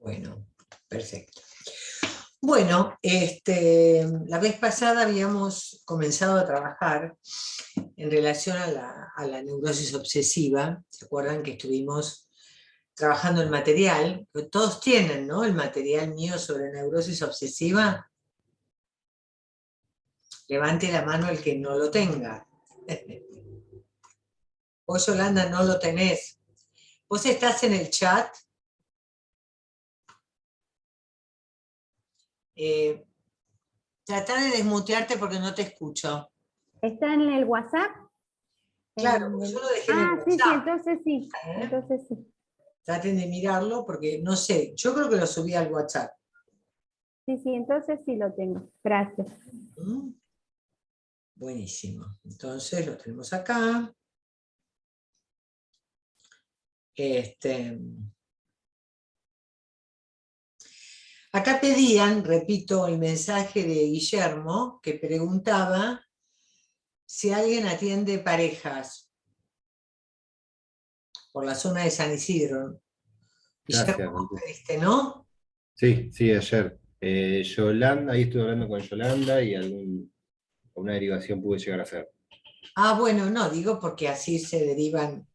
Bueno, perfecto. Bueno, la vez pasada habíamos comenzado a trabajar en relación a la neurosis obsesiva. ¿Se acuerdan que estuvimos trabajando el material? Todos tienen, ¿no? El material mío sobre neurosis obsesiva. Levante la mano el que no lo tenga. Vos, Yolanda, no lo tenés. ¿Vos estás en el chat? Tratá de desmutearte porque no te escucho. ¿Está en el WhatsApp? Claro, yo lo dejé en el WhatsApp. Sí, entonces sí. Entonces sí. Traten de mirarlo porque no sé, yo creo que lo subí al WhatsApp. Sí, entonces sí lo tengo. Gracias. Buenísimo. Entonces lo tenemos acá. Acá pedían, repito, el mensaje de Guillermo, que preguntaba si alguien atiende parejas por la zona de San Isidro. Guillermo, ¿no? Sí, ayer. Yolanda, ahí estuve hablando con Yolanda y alguna derivación pude llegar a hacer. Ah, bueno, no, digo porque así se derivan.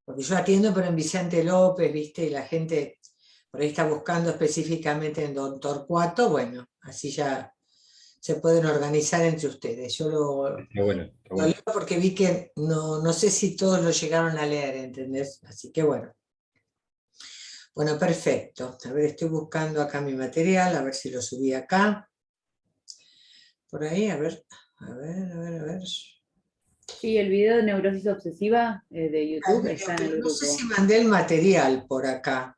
Porque yo atiendo, pero en Vicente López, ¿viste? Y la gente por ahí está buscando específicamente en Don Torcuato, bueno, así ya se pueden organizar entre ustedes. Yo lo leo porque vi que no sé si todos lo llegaron a leer, ¿entendés? Así que bueno. Bueno, perfecto. A ver, estoy buscando acá mi material, a ver si lo subí acá. Por ahí, a ver. Sí, el video de neurosis obsesiva de YouTube está en el grupo. No sé si mandé el material por acá.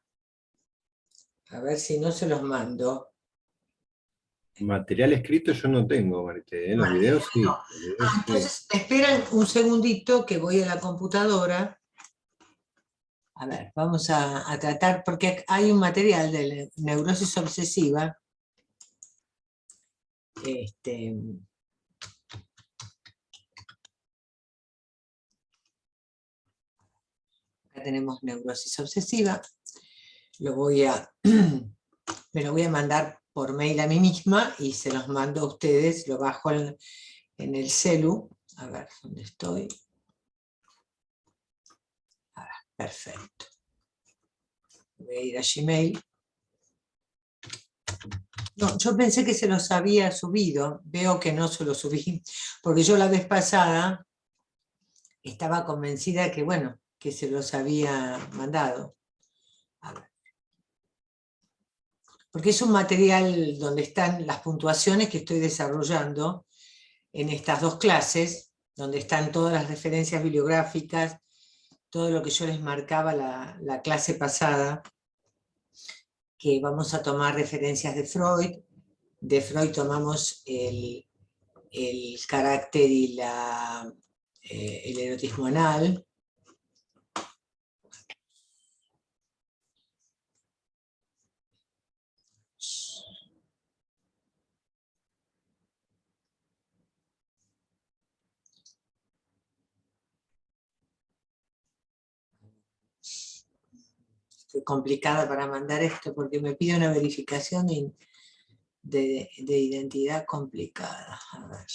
A ver si no se los mando. Material escrito yo no tengo, Marité, los videos sí. No. Entonces, esperan un segundito que voy a la computadora. A ver, vamos a tratar, porque hay un material de neurosis obsesiva. Acá tenemos neurosis obsesiva. Me lo voy a mandar por mail a mí misma y se los mando a ustedes, lo bajo en el celu. A ver, ¿dónde estoy? A ver, perfecto. Voy a ir a Gmail. No, yo pensé que se los había subido, veo que no se los subí, porque yo la vez pasada estaba convencida que, bueno, que se los había mandado. A ver. Porque es un material donde están las puntuaciones que estoy desarrollando en estas dos clases, donde están todas las referencias bibliográficas, todo lo que yo les marcaba la clase pasada, que vamos a tomar referencias de Freud tomamos el carácter y el erotismo anal. Estoy complicada para mandar esto porque me pide una verificación de identidad complicada. A ver.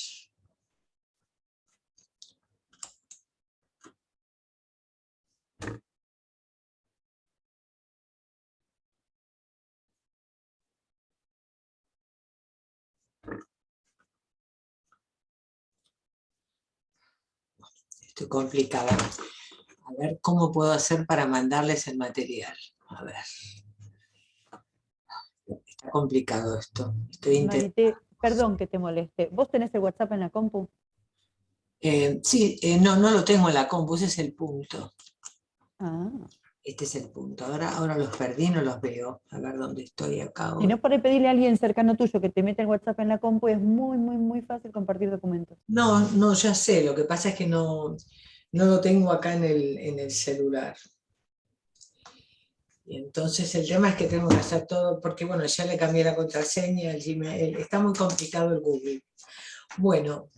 Estoy complicada. A ver cómo puedo hacer para mandarles el material. A ver. Está complicado esto. Marité, perdón que te moleste. ¿Vos tenés el WhatsApp en la compu? Sí, no lo tengo en la compu, ese es el punto. Ah. Este es el punto. Ahora los perdí, no los veo. A ver dónde estoy acá. Si no, por pedirle a alguien cercano tuyo que te meta el WhatsApp en la compu, es muy fácil compartir documentos. No, ya sé. Lo que pasa es que no lo tengo acá en el celular. Y entonces el tema es que tengo que hacer todo, porque bueno, ya le cambié la contraseña, el Gmail, está muy complicado el Google. Bueno,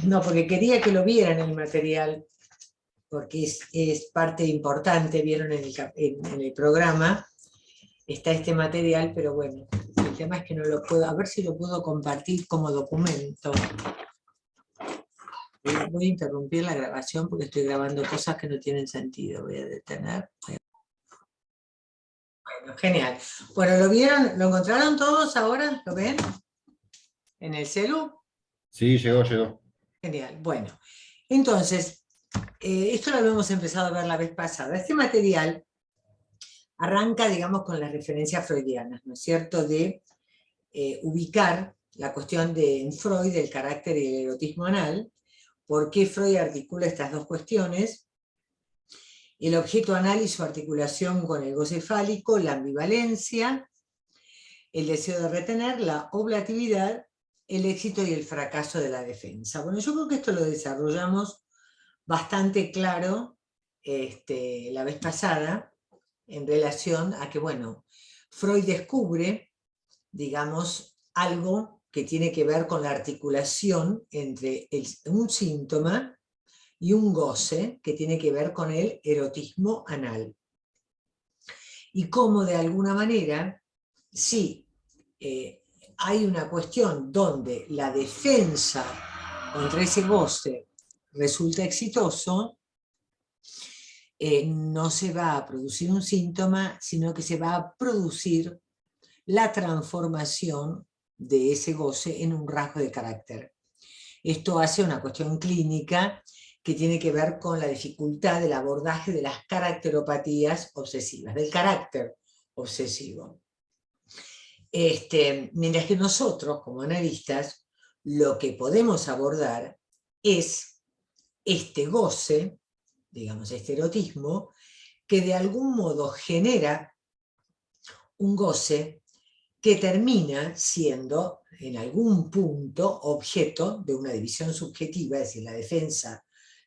no, porque quería que lo vieran el material, porque es parte importante, vieron en el programa, está este material, pero bueno, el tema es que no lo puedo, a ver si lo puedo compartir como documento. Voy a interrumpir la grabación porque estoy grabando cosas que no tienen sentido. Voy a detener. Bueno, genial. Bueno, ¿lo vieron? ¿Lo encontraron todos ahora? ¿Lo ven? ¿En el celu? Sí, llegó. Genial. Bueno, entonces, esto lo habíamos empezado a ver la vez pasada. Este material arranca, digamos, con las referencias freudianas, ¿no es cierto?, de ubicar la cuestión de en Freud del carácter y el erotismo anal, por qué Freud articula estas dos cuestiones, el objeto anal y su articulación con el goce fálico, la ambivalencia, el deseo de retener, la oblatividad, el éxito y el fracaso de la defensa. Bueno, yo creo que esto lo desarrollamos bastante claro la vez pasada, en relación a que, bueno, Freud descubre, digamos, algo que tiene que ver con la articulación entre un síntoma y un goce que tiene que ver con el erotismo anal. Y cómo de alguna manera, sí, hay una cuestión donde la defensa contra ese goce resulta exitoso, no se va a producir un síntoma, sino que se va a producir la transformación de ese goce en un rasgo de carácter. Esto hace una cuestión clínica que tiene que ver con la dificultad del abordaje de las caracteropatías obsesivas, del carácter obsesivo. Mientras que nosotros, como analistas, lo que podemos abordar es este goce, digamos, este erotismo, que de algún modo genera un goce que termina siendo, en algún punto, objeto de una división subjetiva, es decir, la defensa,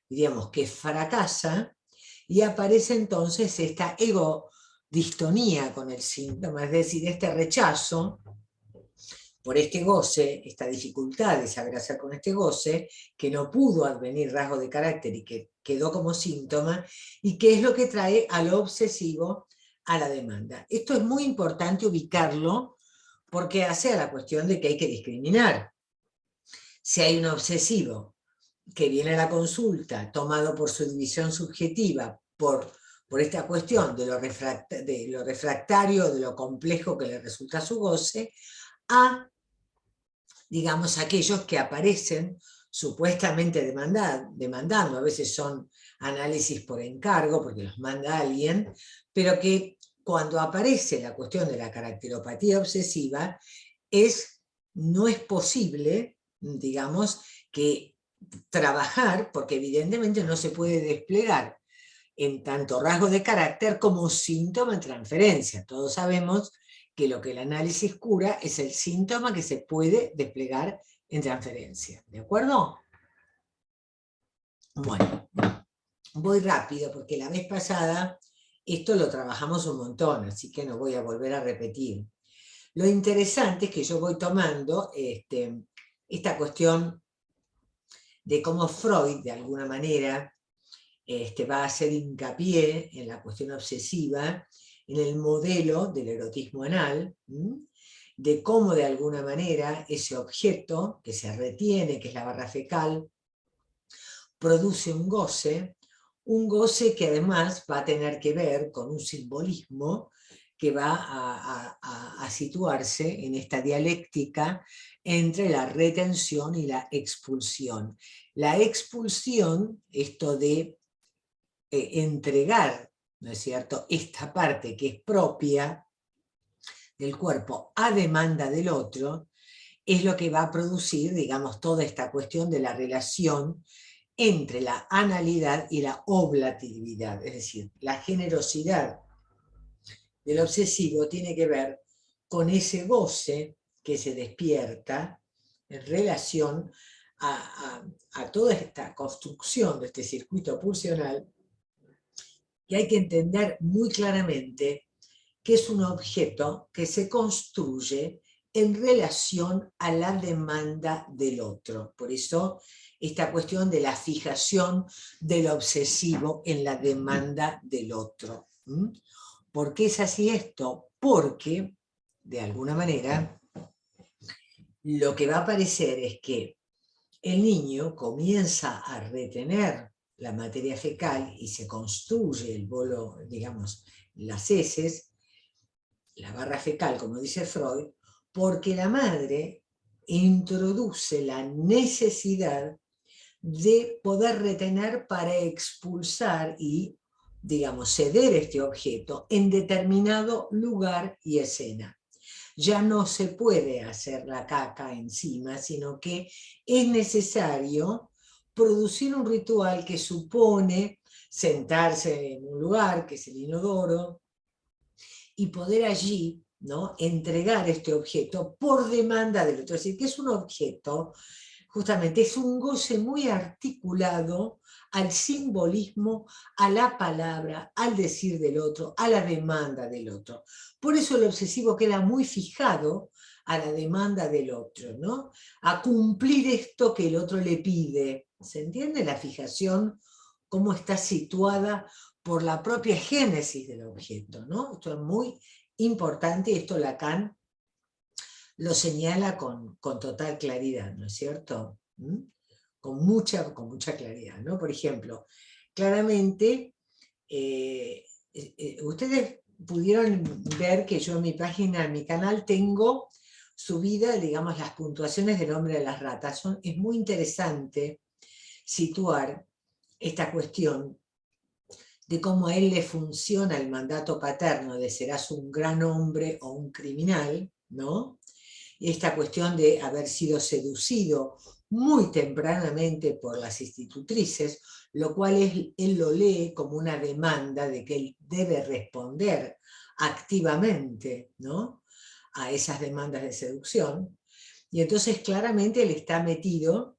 diríamos, que fracasa, y aparece entonces esta egodistonía con el síntoma, es decir, este rechazo por este goce, esta dificultad de saber hacer con este goce, que no pudo advenir rasgo de carácter y que quedó como síntoma, y que es lo que trae a lo obsesivo a la demanda. Esto es muy importante ubicarlo, porque hace a la cuestión de que hay que discriminar. Si hay un obsesivo que viene a la consulta tomado por su división subjetiva, por esta cuestión de lo refractario, de lo complejo que le resulta su goce, a, digamos, aquellos que aparecen supuestamente demandando, a veces son análisis por encargo, porque los manda alguien, pero que cuando aparece la cuestión de la caracteropatía obsesiva, no es posible, digamos, que trabajar, porque evidentemente no se puede desplegar en tanto rasgo de carácter como síntoma en transferencia. Todos sabemos que lo que el análisis cura es el síntoma que se puede desplegar en transferencia. ¿De acuerdo? Bueno, voy rápido porque la vez pasada esto lo trabajamos un montón, así que no voy a volver a repetir. Lo interesante es que yo voy tomando esta cuestión de cómo Freud, de alguna manera, va a hacer hincapié en la cuestión obsesiva, en el modelo del erotismo anal, de cómo de alguna manera ese objeto que se retiene, que es la barra fecal, produce un goce que además va a tener que ver con un simbolismo que va a situarse en esta dialéctica entre la retención y la expulsión. La expulsión, esto de entregar, ¿no es cierto?, esta parte que es propia del cuerpo a demanda del otro, es lo que va a producir, digamos, toda esta cuestión de la relación entre la analidad y la oblatividad, es decir, la generosidad del obsesivo tiene que ver con ese goce que se despierta en relación a toda esta construcción de este circuito pulsional, que hay que entender muy claramente que es un objeto que se construye en relación a la demanda del otro. Por eso esta cuestión de la fijación del obsesivo en la demanda del otro. ¿Por qué es así esto? Porque, de alguna manera, lo que va a aparecer es que el niño comienza a retener la materia fecal y se construye el bolo, digamos, las heces, la barra fecal, como dice Freud, porque la madre introduce la necesidad de poder retener para expulsar y, digamos, ceder este objeto en determinado lugar y escena. Ya no se puede hacer la caca encima, sino que es necesario producir un ritual que supone sentarse en un lugar, que es el inodoro, y poder allí, ¿no?, entregar este objeto por demanda del otro. Es decir, que es un objeto, justamente, es un goce muy articulado al simbolismo, a la palabra, al decir del otro, a la demanda del otro. Por eso el obsesivo queda muy fijado a la demanda del otro, ¿no?, a cumplir esto que el otro le pide. ¿Se entiende la fijación? Cómo está situada por la propia génesis del objeto, ¿no? Esto es muy importante y esto Lacan lo señala con total claridad, ¿no es cierto? Con mucha claridad, ¿no? Por ejemplo, claramente, ustedes pudieron ver que yo en mi página, en mi canal, tengo subida, digamos, las puntuaciones del hombre de las ratas. Es muy interesante situar esta cuestión de cómo a él le funciona el mandato paterno de serás un gran hombre o un criminal, ¿no? Esta cuestión de haber sido seducido muy tempranamente por las institutrices, lo cual él lo lee como una demanda de que él debe responder activamente, ¿no?, a esas demandas de seducción. Y entonces claramente él está metido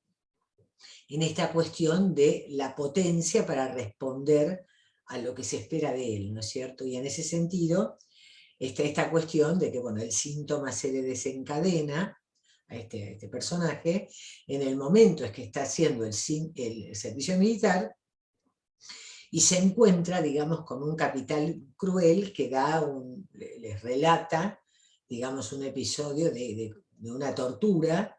en esta cuestión de la potencia para responder a lo que se espera de él, ¿no es cierto? Y en ese sentido está esta cuestión de que, bueno, el síntoma se le desencadena a este personaje en el momento en que está haciendo el servicio militar y se encuentra, digamos, con un capitán cruel que les relata, digamos, un episodio de una tortura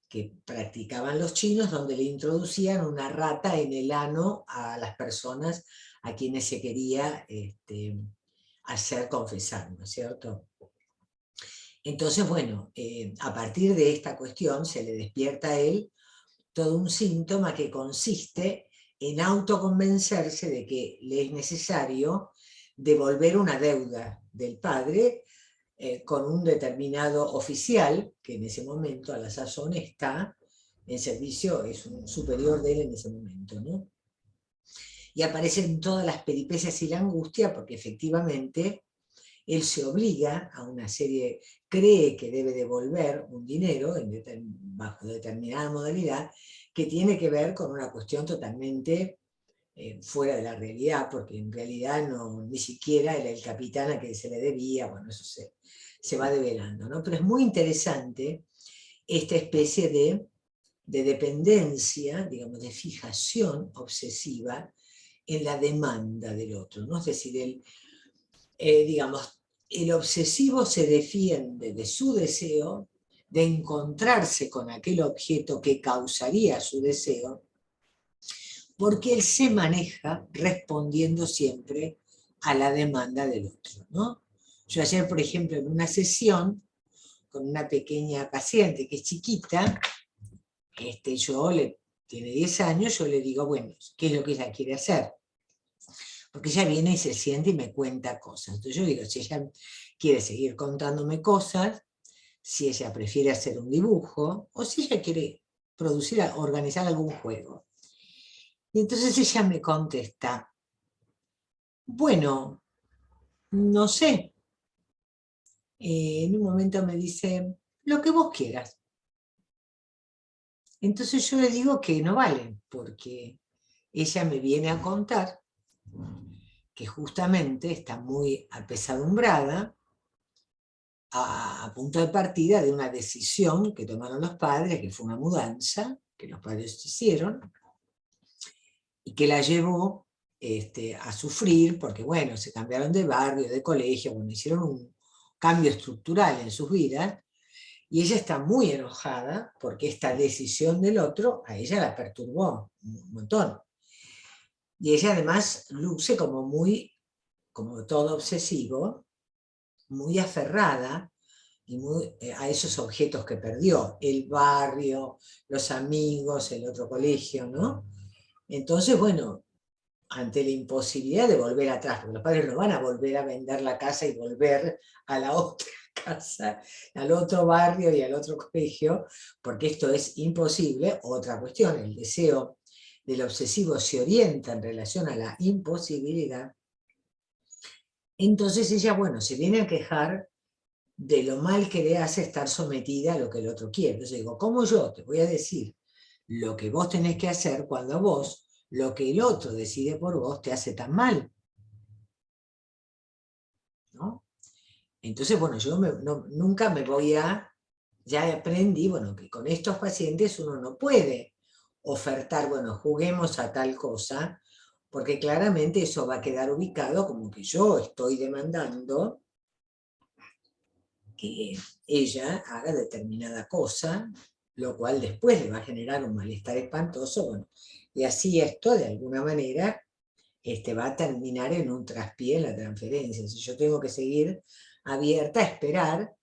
que practicaban los chinos, donde le introducían una rata en el ano a las personas a quienes se quería hacer confesar, ¿no es cierto? Entonces, bueno, a partir de esta cuestión se le despierta a él todo un síntoma que consiste en autoconvencerse de que le es necesario devolver una deuda del padre con un determinado oficial, que en ese momento a la sazón está en servicio, es un superior de él en ese momento, ¿no? Y aparecen todas las peripecias y la angustia, porque efectivamente él se obliga a una serie, cree que debe devolver un dinero bajo determinada modalidad, que tiene que ver con una cuestión totalmente fuera de la realidad, porque en realidad ni siquiera era el capitán a que se le debía, bueno, eso se va develando, ¿no? Pero es muy interesante esta especie de dependencia, digamos, de fijación obsesiva en la demanda del otro, ¿no? Es decir, digamos, el obsesivo se defiende de su deseo de encontrarse con aquel objeto que causaría su deseo, porque él se maneja respondiendo siempre a la demanda del otro, ¿no? Yo ayer, por ejemplo, en una sesión con una pequeña paciente que es chiquita, tiene 10 años, yo le digo, bueno, ¿qué es lo que ella quiere hacer? Porque ella viene y se siente y me cuenta cosas. Entonces yo digo, si ella quiere seguir contándome cosas, si ella prefiere hacer un dibujo, o si ella quiere organizar algún juego. Y entonces ella me contesta, bueno, no sé. En un momento me dice, lo que vos quieras. Entonces yo le digo que no vale, porque ella me viene a contar que justamente está muy apesadumbrada a punto de partida de una decisión que tomaron los padres, que fue una mudanza que los padres hicieron, y que la llevó a sufrir, porque bueno, se cambiaron de barrio, de colegio, bueno, hicieron un cambio estructural en sus vidas, y ella está muy enojada porque esta decisión del otro a ella la perturbó un montón. Y ella además luce como muy, como todo obsesivo, muy aferrada y a esos objetos que perdió, el barrio, los amigos, el otro colegio, ¿no? Entonces, bueno, ante la imposibilidad de volver atrás, porque los padres no van a volver a vender la casa y volver a la otra casa, al otro barrio y al otro colegio, porque esto es imposible. Otra cuestión, el deseo del obsesivo se orienta en relación a la imposibilidad. Entonces ella, bueno, se viene a quejar de lo mal que le hace estar sometida a lo que el otro quiere. Entonces digo, ¿cómo yo te voy a decir lo que vos tenés que hacer cuando a vos lo que el otro decide por vos te hace tan mal? ¿No? Entonces, bueno, yo nunca me voy a... Ya aprendí, bueno, que con estos pacientes uno no puede ofertar, bueno, juguemos a tal cosa, porque claramente eso va a quedar ubicado como que yo estoy demandando que ella haga determinada cosa, lo cual después le va a generar un malestar espantoso, bueno, y así esto de alguna manera va a terminar en un traspié en la transferencia. Si yo tengo que seguir abierta a esperar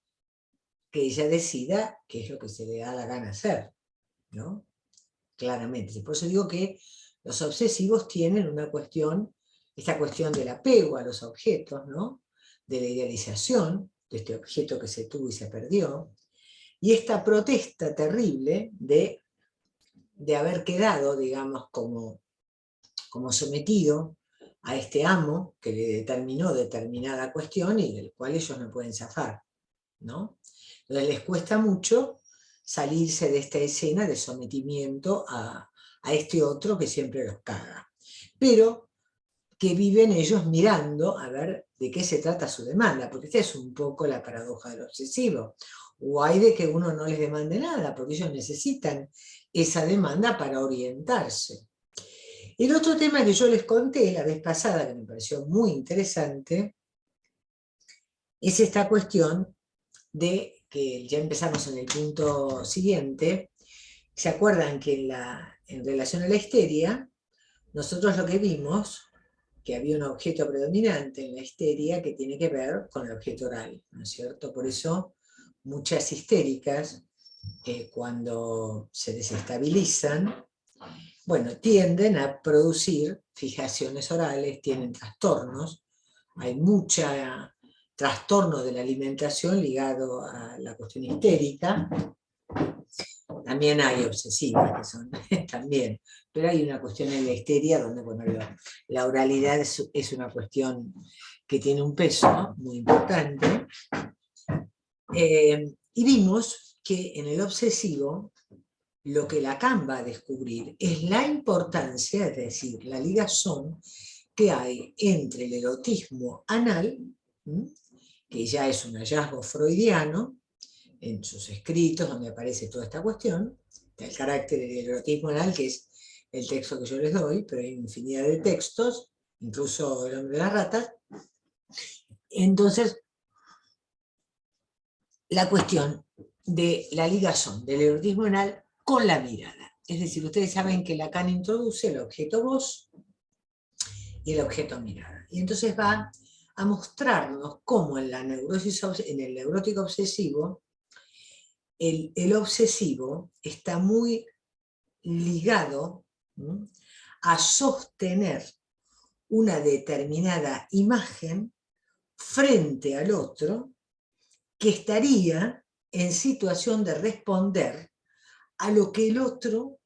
que ella decida qué es lo que se le da la gana hacer, ¿no? Claramente. Por eso digo que los obsesivos tienen una cuestión, esta cuestión del apego a los objetos, ¿no? De la idealización de este objeto que se tuvo y se perdió, y esta protesta terrible de haber quedado, digamos, como sometido a este amo que le determinó determinada cuestión y del cual ellos no pueden zafar, ¿no? Entonces les cuesta mucho salirse de esta escena de sometimiento a este otro que siempre los caga, pero que viven ellos mirando a ver de qué se trata su demanda, porque esta es un poco la paradoja del obsesivo. O hay de que uno no les demande nada, porque ellos necesitan esa demanda para orientarse. El otro tema que yo les conté la vez pasada, que me pareció muy interesante, es esta cuestión de que ya empezamos en el punto siguiente. ¿Se acuerdan que en relación a la histeria, nosotros lo que vimos, que había un objeto predominante en la histeria que tiene que ver con el objeto oral, ¿no es cierto? Por eso muchas histéricas, cuando se desestabilizan, bueno, tienden a producir fijaciones orales, tienen trastornos, hay mucho trastorno de la alimentación ligado a la cuestión histérica. También hay obsesivas que son también, pero hay una cuestión en la histeria donde, bueno, la oralidad es una cuestión que tiene un peso, ¿no?, muy importante. Y vimos que en el obsesivo lo que Lacan va a descubrir es la importancia, es decir, la ligazón que hay entre el erotismo anal, que ya es un hallazgo freudiano, en sus escritos donde aparece toda esta cuestión, el carácter del erotismo anal, que es el texto que yo les doy, pero hay infinidad de textos, incluso El hombre de las ratas. Entonces, la cuestión de la ligazón del erotismo anal con la mirada. Es decir, ustedes saben que Lacan introduce el objeto voz y el objeto mirada. Y entonces va a mostrarnos cómo en la neurosis, en el neurótico obsesivo, el obsesivo está muy ligado, ¿no?, a sostener una determinada imagen frente al otro que estaría en situación de responder a lo que el otro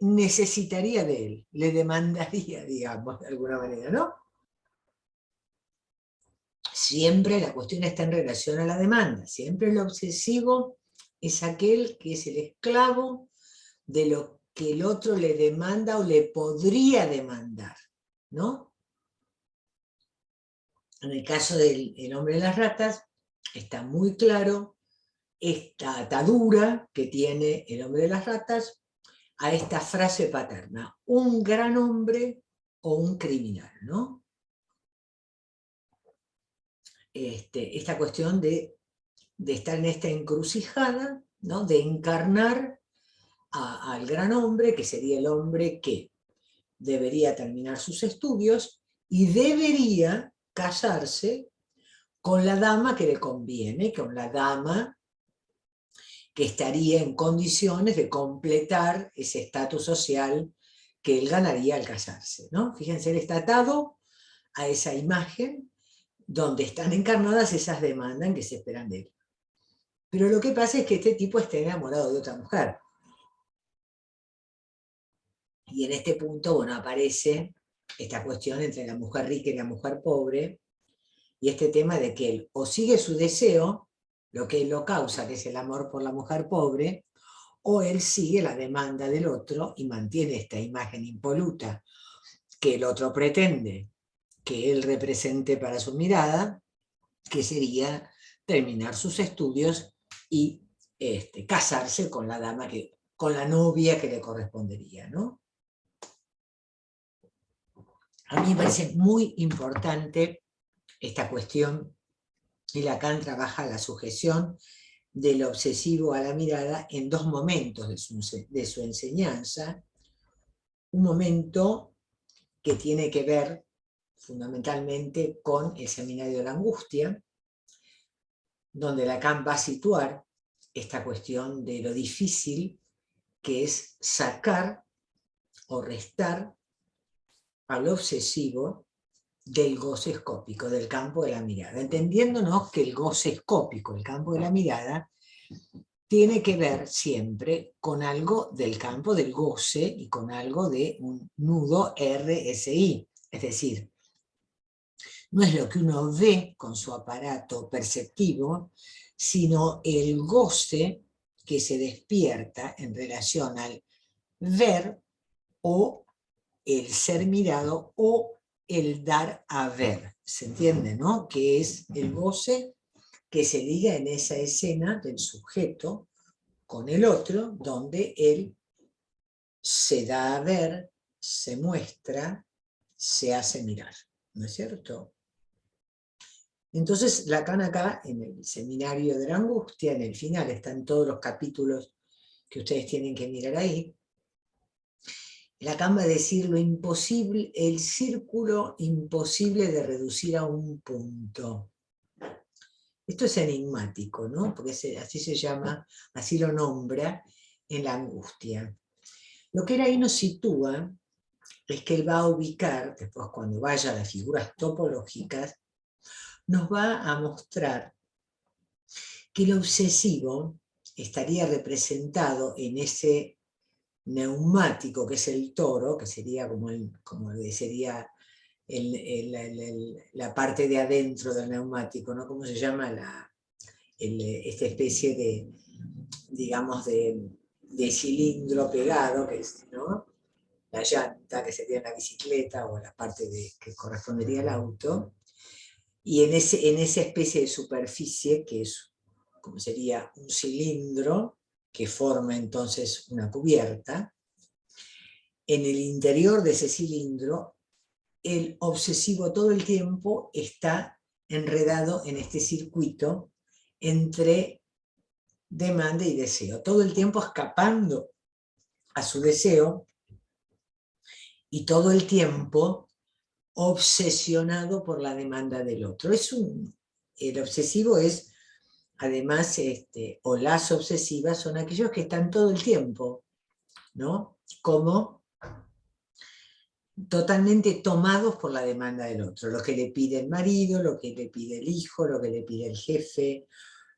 necesitaría de él, le demandaría, digamos, de alguna manera, ¿no? Siempre la cuestión está en relación a la demanda, siempre el obsesivo es aquel que es el esclavo de lo que el otro le demanda o le podría demandar, ¿no? En el caso del hombre de las ratas, está muy claro esta atadura que tiene el hombre de las ratas a esta frase paterna, un gran hombre o un criminal, ¿no? Esta cuestión de estar en esta encrucijada, ¿no? De encarnar al gran hombre, que sería el hombre que debería terminar sus estudios y debería casarse con la dama que le conviene, con la dama que estaría en condiciones de completar ese estatus social que él ganaría al casarse, ¿no? Fíjense, él está atado a esa imagen donde están encarnadas esas demandas que se esperan de él. Pero lo que pasa es que este tipo está enamorado de otra mujer. Y en este punto, bueno, aparece esta cuestión entre la mujer rica y la mujer pobre, y este tema de que él o sigue su deseo, lo que él lo causa, que es el amor por la mujer pobre, o él sigue la demanda del otro y mantiene esta imagen impoluta que el otro pretende que él represente para su mirada, que sería terminar sus estudios y casarse con la dama, con la novia que le correspondería, ¿no? A mí me parece muy importante esta cuestión, y Lacan trabaja la sujeción del obsesivo a la mirada en dos momentos de su enseñanza. Un momento que tiene que ver fundamentalmente con el seminario de la angustia, donde Lacan va a situar esta cuestión de lo difícil que es sacar o restar al obsesivo del goce escópico, del campo de la mirada, entendiéndonos que el goce escópico, el campo de la mirada, tiene que ver siempre con algo del campo del goce y con algo de un nudo RSI, es decir, no es lo que uno ve con su aparato perceptivo, sino el goce que se despierta en relación al ver o el ser mirado o el dar a ver, ¿se entiende, no? Que es el goce que se liga en esa escena del sujeto con el otro, donde él se da a ver, se muestra, se hace mirar, ¿no es cierto? Entonces Lacan acá, en el seminario de la angustia, en el final están todos los capítulos que ustedes tienen que mirar ahí, Lacan va a decir lo imposible, el círculo imposible de reducir a un punto. Esto es enigmático, ¿no? Porque así se llama, así lo nombra en la angustia. Lo que él ahí nos sitúa es que él va a ubicar, después cuando vaya a las figuras topológicas, nos va a mostrar que lo obsesivo estaría representado en ese neumático que es el toro, que sería sería la parte de adentro del neumático, ¿no? ¿Cómo se llama? Esta especie de, digamos, de cilindro pegado, que es, ¿no? La llanta, que sería la bicicleta, o la parte que correspondería al auto, y en esa especie de superficie, que es como sería un cilindro, que forma entonces una cubierta, en el interior de ese cilindro, el obsesivo todo el tiempo está enredado en este circuito entre demanda y deseo, todo el tiempo escapando a su deseo y todo el tiempo obsesionado por la demanda del otro. El obsesivo es, además, o las obsesivas son aquellos que están todo el tiempo, ¿no? Como totalmente tomados por la demanda del otro, lo que le pide el marido, lo que le pide el hijo, lo que le pide el jefe,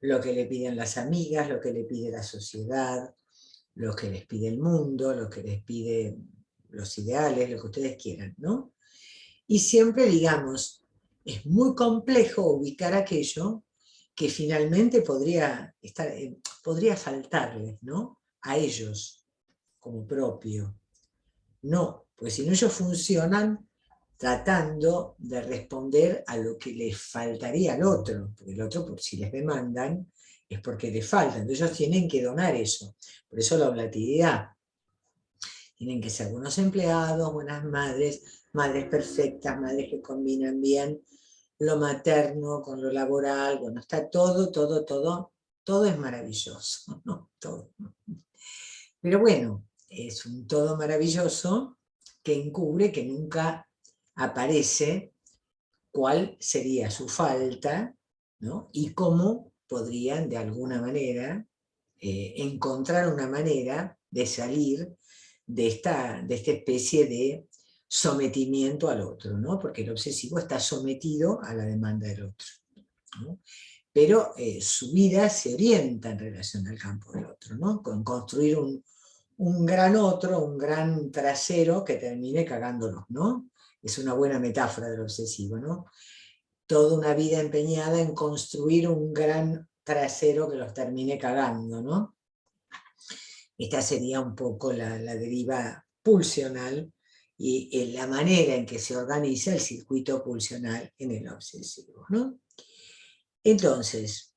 lo que le piden las amigas, lo que le pide la sociedad, lo que les pide el mundo, lo que les pide los ideales, lo que ustedes quieran, ¿no? Y siempre, digamos, es muy complejo ubicar aquello que finalmente podría faltarles, ¿no? A ellos como propio. No, porque si no ellos funcionan tratando de responder a lo que les faltaría al otro, porque el otro, si les demandan, es porque les falta, entonces ellos tienen que donar eso. Por eso la volatilidad. Tienen que ser buenos empleados, buenas madres, madres perfectas, madres que combinan bien lo materno con lo laboral. Bueno, está todo es maravilloso, ¿no? Todo. Pero bueno, es un todo maravilloso que encubre que nunca aparece cuál sería su falta, ¿no? Y cómo podrían de alguna manera encontrar una manera de salir de esta especie de sometimiento al otro, ¿no? Porque el obsesivo está sometido a la demanda del otro, ¿no? Pero su vida se orienta en relación al campo del otro, ¿no? Con construir un gran otro, un gran trasero que termine cagándolos, ¿no? Es una buena metáfora del obsesivo, ¿no? Toda una vida empeñada en construir un gran trasero que los termine cagando, ¿no? Esta sería un poco la deriva pulsional y la manera en que se organiza el circuito pulsional en el obsesivo, ¿no? Entonces,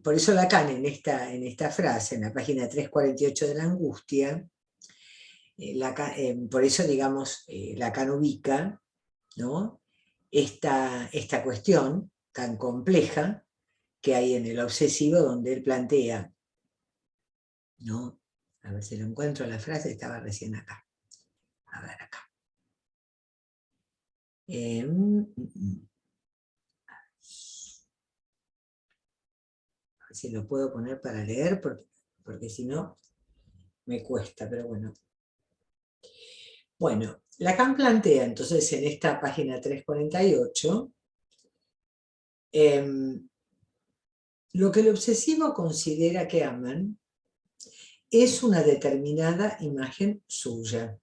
por eso Lacan en esta frase, en la página 348 de la angustia, por eso, digamos, Lacan ubica, ¿no? esta cuestión tan compleja que hay en el obsesivo, donde él plantea, ¿no? A ver si lo encuentro, la frase estaba recién acá. A ver, acá. A ver si lo puedo poner para leer, porque si no, me cuesta, pero bueno. Bueno, Lacan plantea entonces en esta página 348 lo que el obsesivo considera que aman es una determinada imagen suya.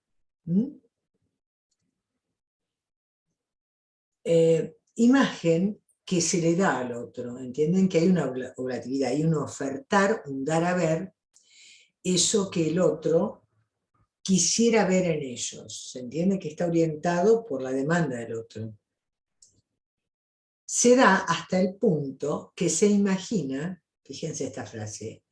Imagen que se le da al otro, ¿entienden? Que hay una oblatividad, hay un ofertar, un dar a ver, eso que el otro quisiera ver en ellos, ¿se entiende? Que está orientado por la demanda del otro. Se da hasta el punto que se imagina, fíjense esta frase,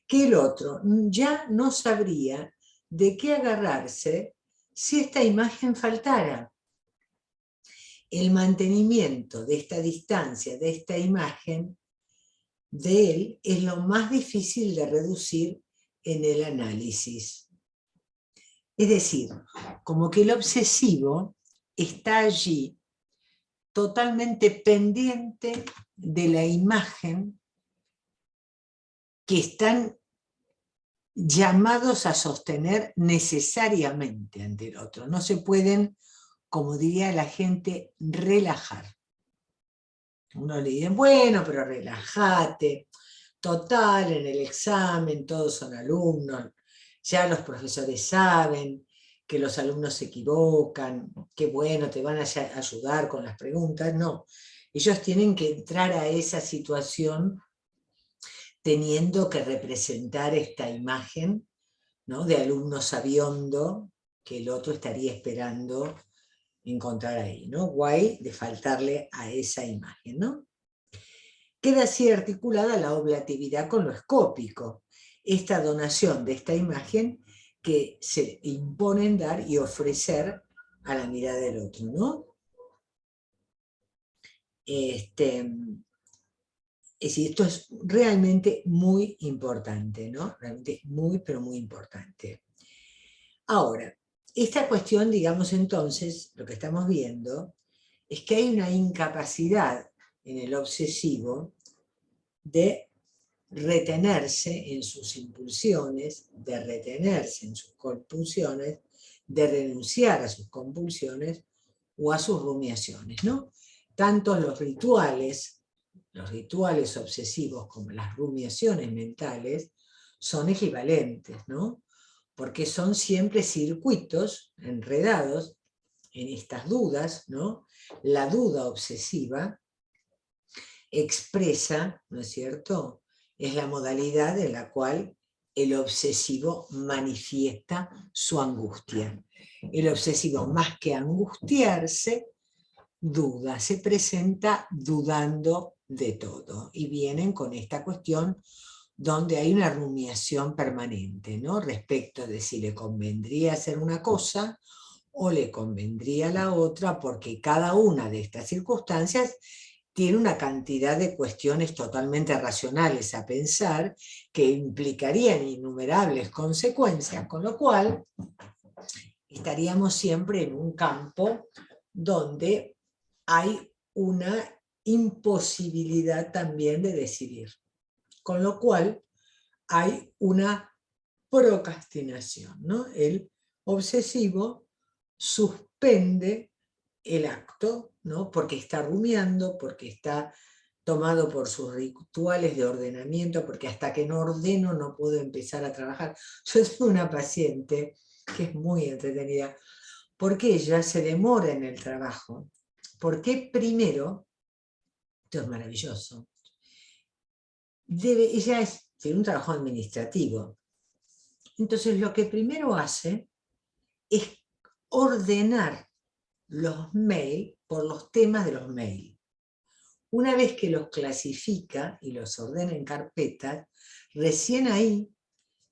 que el otro ya no sabría de qué agarrarse si esta imagen faltara. El mantenimiento de esta distancia, de esta imagen de él, es lo más difícil de reducir en el análisis. Es decir, como que el obsesivo está allí totalmente pendiente de la imagen que están llamados a sostener necesariamente ante el otro. No se pueden, como diría la gente, relajar. Uno le dice, bueno, pero relájate. Total, en el examen todos son alumnos, ya los profesores saben que los alumnos se equivocan, que bueno, te van a ayudar con las preguntas. No, ellos tienen que entrar a esa situación teniendo que representar esta imagen, ¿no? De alumno sabiondo que el otro estaría esperando encontrar ahí, ¿no? Guay de faltarle a esa imagen, ¿no? Queda así articulada la oblatividad con lo escópico, esta donación de esta imagen que se impone en dar y ofrecer a la mirada del otro, ¿no? Es decir, esto es realmente muy importante, ¿no? Realmente muy, pero muy importante. Ahora, esta cuestión, digamos entonces, lo que estamos viendo, es que hay una incapacidad en el obsesivo de retenerse en sus impulsiones, de retenerse en sus compulsiones, de renunciar a sus compulsiones o a sus rumiaciones, ¿no? Tanto los rituales obsesivos como las rumiaciones mentales son equivalentes, ¿no? Porque son siempre circuitos enredados en estas dudas, ¿no? La duda obsesiva expresa, ¿no es cierto?, es la modalidad en la cual el obsesivo manifiesta su angustia. El obsesivo, más que angustiarse, duda, se presenta dudando de todo. Y vienen con esta cuestión donde hay una rumiación permanente, ¿no? Respecto de si le convendría hacer una cosa o le convendría la otra, porque cada una de estas circunstancias tiene una cantidad de cuestiones totalmente racionales a pensar que implicarían innumerables consecuencias, con lo cual estaríamos siempre en un campo donde hay una imposibilidad también de decidir, con lo cual hay una procrastinación, ¿no? El obsesivo suspende el acto, ¿no? Porque está rumiando, porque está tomado por sus rituales de ordenamiento, porque hasta que no ordeno no puedo empezar a trabajar. Yo tengo una paciente que es muy entretenida, porque ella se demora en el trabajo, porque primero, esto es maravilloso, ella tiene un trabajo administrativo, entonces lo que primero hace es ordenar los mails por los temas de los mails. Una vez que los clasifica y los ordena en carpetas, recién ahí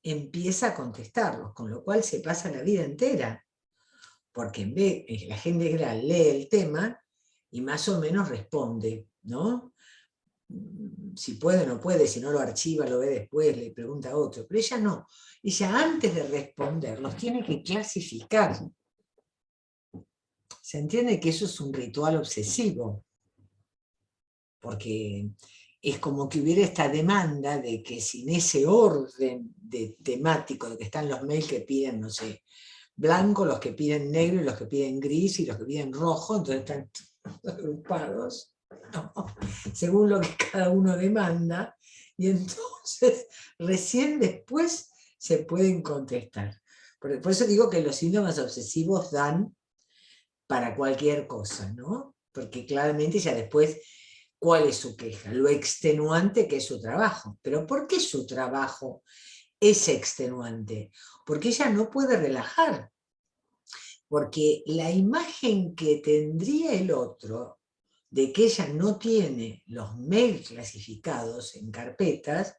empieza a contestarlos, con lo cual se pasa la vida entera, porque en vez, la gente lee el tema y más o menos responde, ¿no? Si puede o no puede, si no lo archiva, lo ve después, le pregunta a otro, pero ella no, ella antes de responder los tiene que clasificar. Se entiende que eso es un ritual obsesivo, porque es como que hubiera esta demanda de que sin ese orden temático de que están los mails que piden, no sé, blanco, los que piden negro y los que piden gris y los que piden rojo, entonces están agrupados, ¿no? Según lo que cada uno demanda, y entonces recién después se pueden contestar. Por eso digo que los síntomas obsesivos dan para cualquier cosa, ¿no? Porque claramente ya después, ¿cuál es su queja? Lo extenuante que es su trabajo. ¿Pero por qué su trabajo es extenuante? Porque ella no puede relajar. Porque la imagen que tendría el otro de que ella no tiene los mails clasificados en carpetas,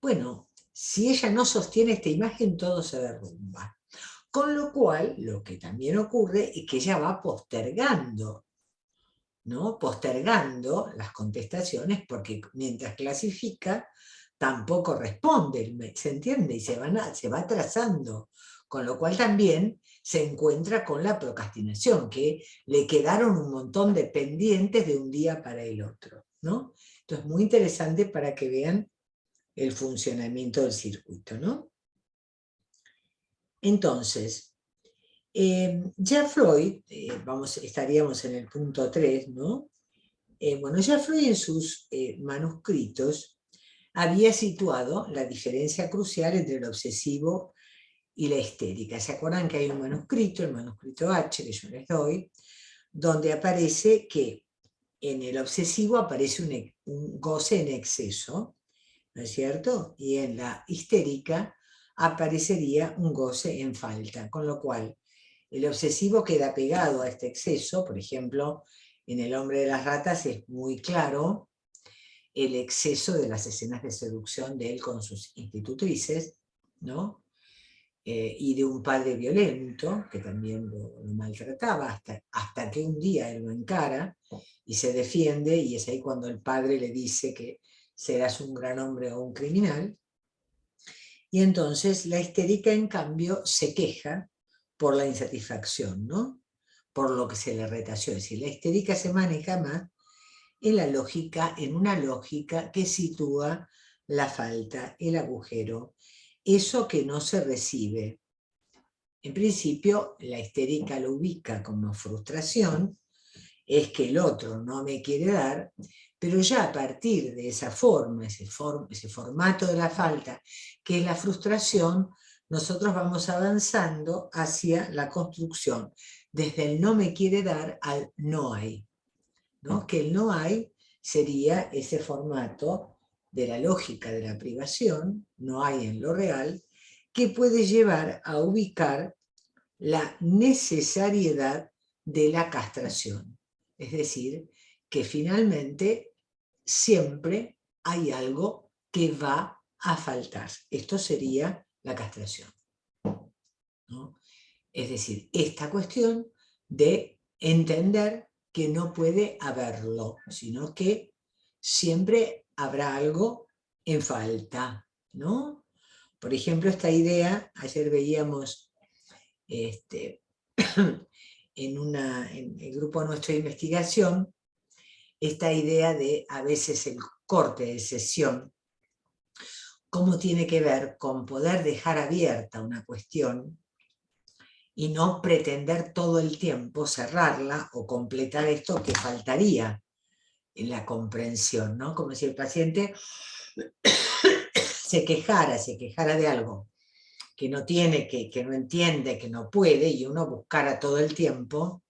bueno, si ella no sostiene esta imagen, todo se derrumba. Con lo cual, lo que también ocurre es que ella va postergando, ¿no? Postergando las contestaciones, porque mientras clasifica, tampoco responde, ¿se entiende? Y se va atrasando, con lo cual también se encuentra con la procrastinación, que le quedaron un montón de pendientes de un día para el otro, ¿no? Entonces, muy interesante para que vean el funcionamiento del circuito, ¿no? Entonces, ya Freud, estaríamos en el punto 3, ¿no? Bueno, ya Freud en sus manuscritos había situado la diferencia crucial entre el obsesivo y la histérica. ¿Se acuerdan que hay un manuscrito, el manuscrito H, que yo les doy, donde aparece que en el obsesivo aparece un goce en exceso, ¿no es cierto? Y en la histérica aparecería un goce en falta, con lo cual el obsesivo queda pegado a este exceso. Por ejemplo, en El hombre de las ratas es muy claro el exceso de las escenas de seducción de él con sus institutrices, ¿no? Y de un padre violento, que también lo maltrataba, hasta que un día él lo encara y se defiende, y es ahí cuando el padre le dice que serás un gran hombre o un criminal. Y entonces la histérica, en cambio, se queja por la insatisfacción, ¿no? Por lo que se le retació. Es decir, la histérica se maneja más en una lógica que sitúa la falta, el agujero, eso que no se recibe. En principio, la histérica lo ubica como frustración, es que el otro no me quiere dar, pero ya a partir de esa forma, ese formato de la falta, que es la frustración, nosotros vamos avanzando hacia la construcción, desde el no me quiere dar al no hay, ¿no? Que el no hay sería ese formato de la lógica de la privación, no hay en lo real, que puede llevar a ubicar la necesariedad de la castración. Es decir, que finalmente siempre hay algo que va a faltar. Esto sería la castración, ¿no? Es decir, esta cuestión de entender que no puede haberlo, sino que siempre habrá algo en falta, ¿no? Por ejemplo, esta idea, ayer veíamos en el grupo nuestro de investigación, esta idea de a veces el corte de sesión, cómo tiene que ver con poder dejar abierta una cuestión y no pretender todo el tiempo cerrarla o completar esto que faltaría en la comprensión, ¿no? Como si el paciente se quejara de algo que no tiene, que no entiende, que no puede, y uno buscara todo el tiempo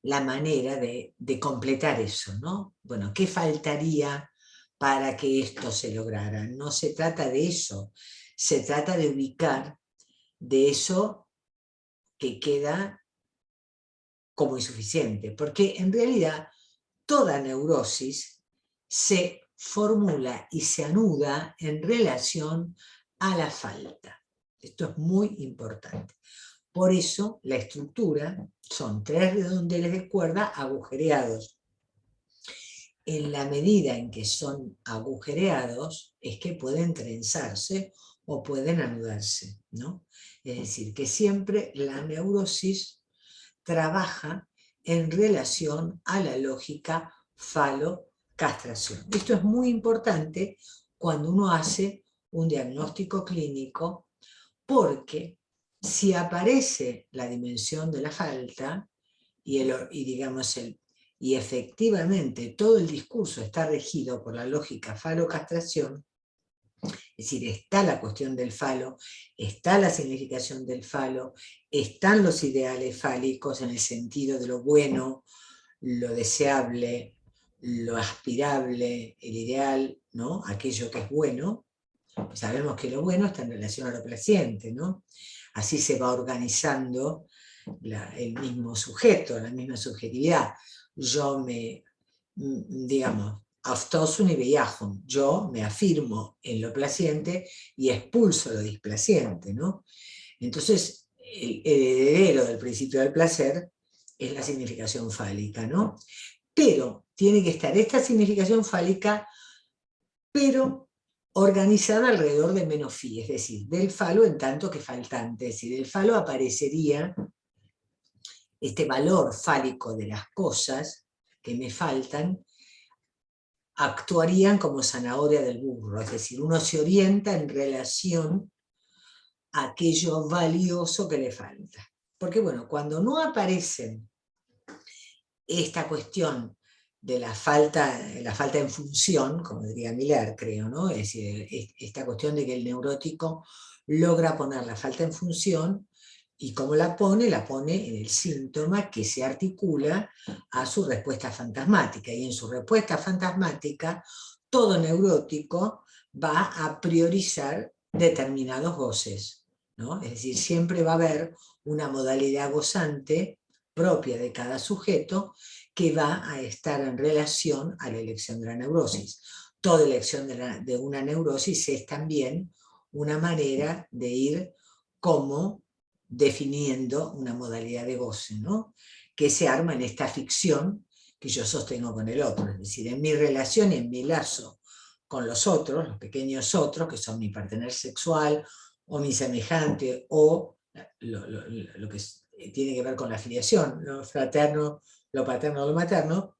la manera de completar eso, ¿no? Bueno, ¿qué faltaría para que esto se lograra? No se trata de eso, se trata de ubicar de eso que queda como insuficiente, porque en realidad toda neurosis se formula y se anuda en relación a la falta. Esto es muy importante. Por eso la estructura son 3 redondeles de cuerda agujereados. En la medida en que son agujereados es que pueden trenzarse o pueden anudarse, ¿no? Es decir, que siempre la neurosis trabaja en relación a la lógica falo-castración. Esto es muy importante cuando uno hace un diagnóstico clínico, porque si aparece la dimensión de la falta y efectivamente todo el discurso está regido por la lógica falo-castración, es decir, está la cuestión del falo, está la significación del falo, están los ideales fálicos en el sentido de lo bueno, lo deseable, lo aspirable, el ideal, ¿no? Aquello que es bueno. Sabemos que lo bueno está en relación a lo placiente, ¿no? Así se va organizando el mismo sujeto, la misma subjetividad. Yo yo me afirmo en lo placiente y expulso lo displaciente, ¿no? Entonces, el heredero del principio del placer es la significación fálica, ¿no? Pero tiene que estar esta significación fálica, pero organizada alrededor de menos phi, es decir, del falo en tanto que faltante. Es decir, el falo aparecería, este valor fálico de las cosas que me faltan, actuarían como zanahoria del burro, es decir, uno se orienta en relación a aquello valioso que le falta. Porque bueno, cuando no aparece esta cuestión de la falta en función, como diría Miller, creo, ¿no? Es decir, esta cuestión de que el neurótico logra poner la falta en función, y cómo la pone en el síntoma que se articula a su respuesta fantasmática, y en su respuesta fantasmática todo neurótico va a priorizar determinados goces, ¿no? Es decir, siempre va a haber una modalidad gozante propia de cada sujeto que va a estar en relación a la elección de la neurosis. Toda elección de una neurosis es también una manera de ir como definiendo una modalidad de goce, ¿no? Que se arma en esta ficción que yo sostengo con el otro, es decir, en mi relación y en mi lazo con los otros, los pequeños otros, que son mi partener sexual o mi semejante, o lo que tiene que ver con la filiación, lo fraterno, lo paterno, lo materno,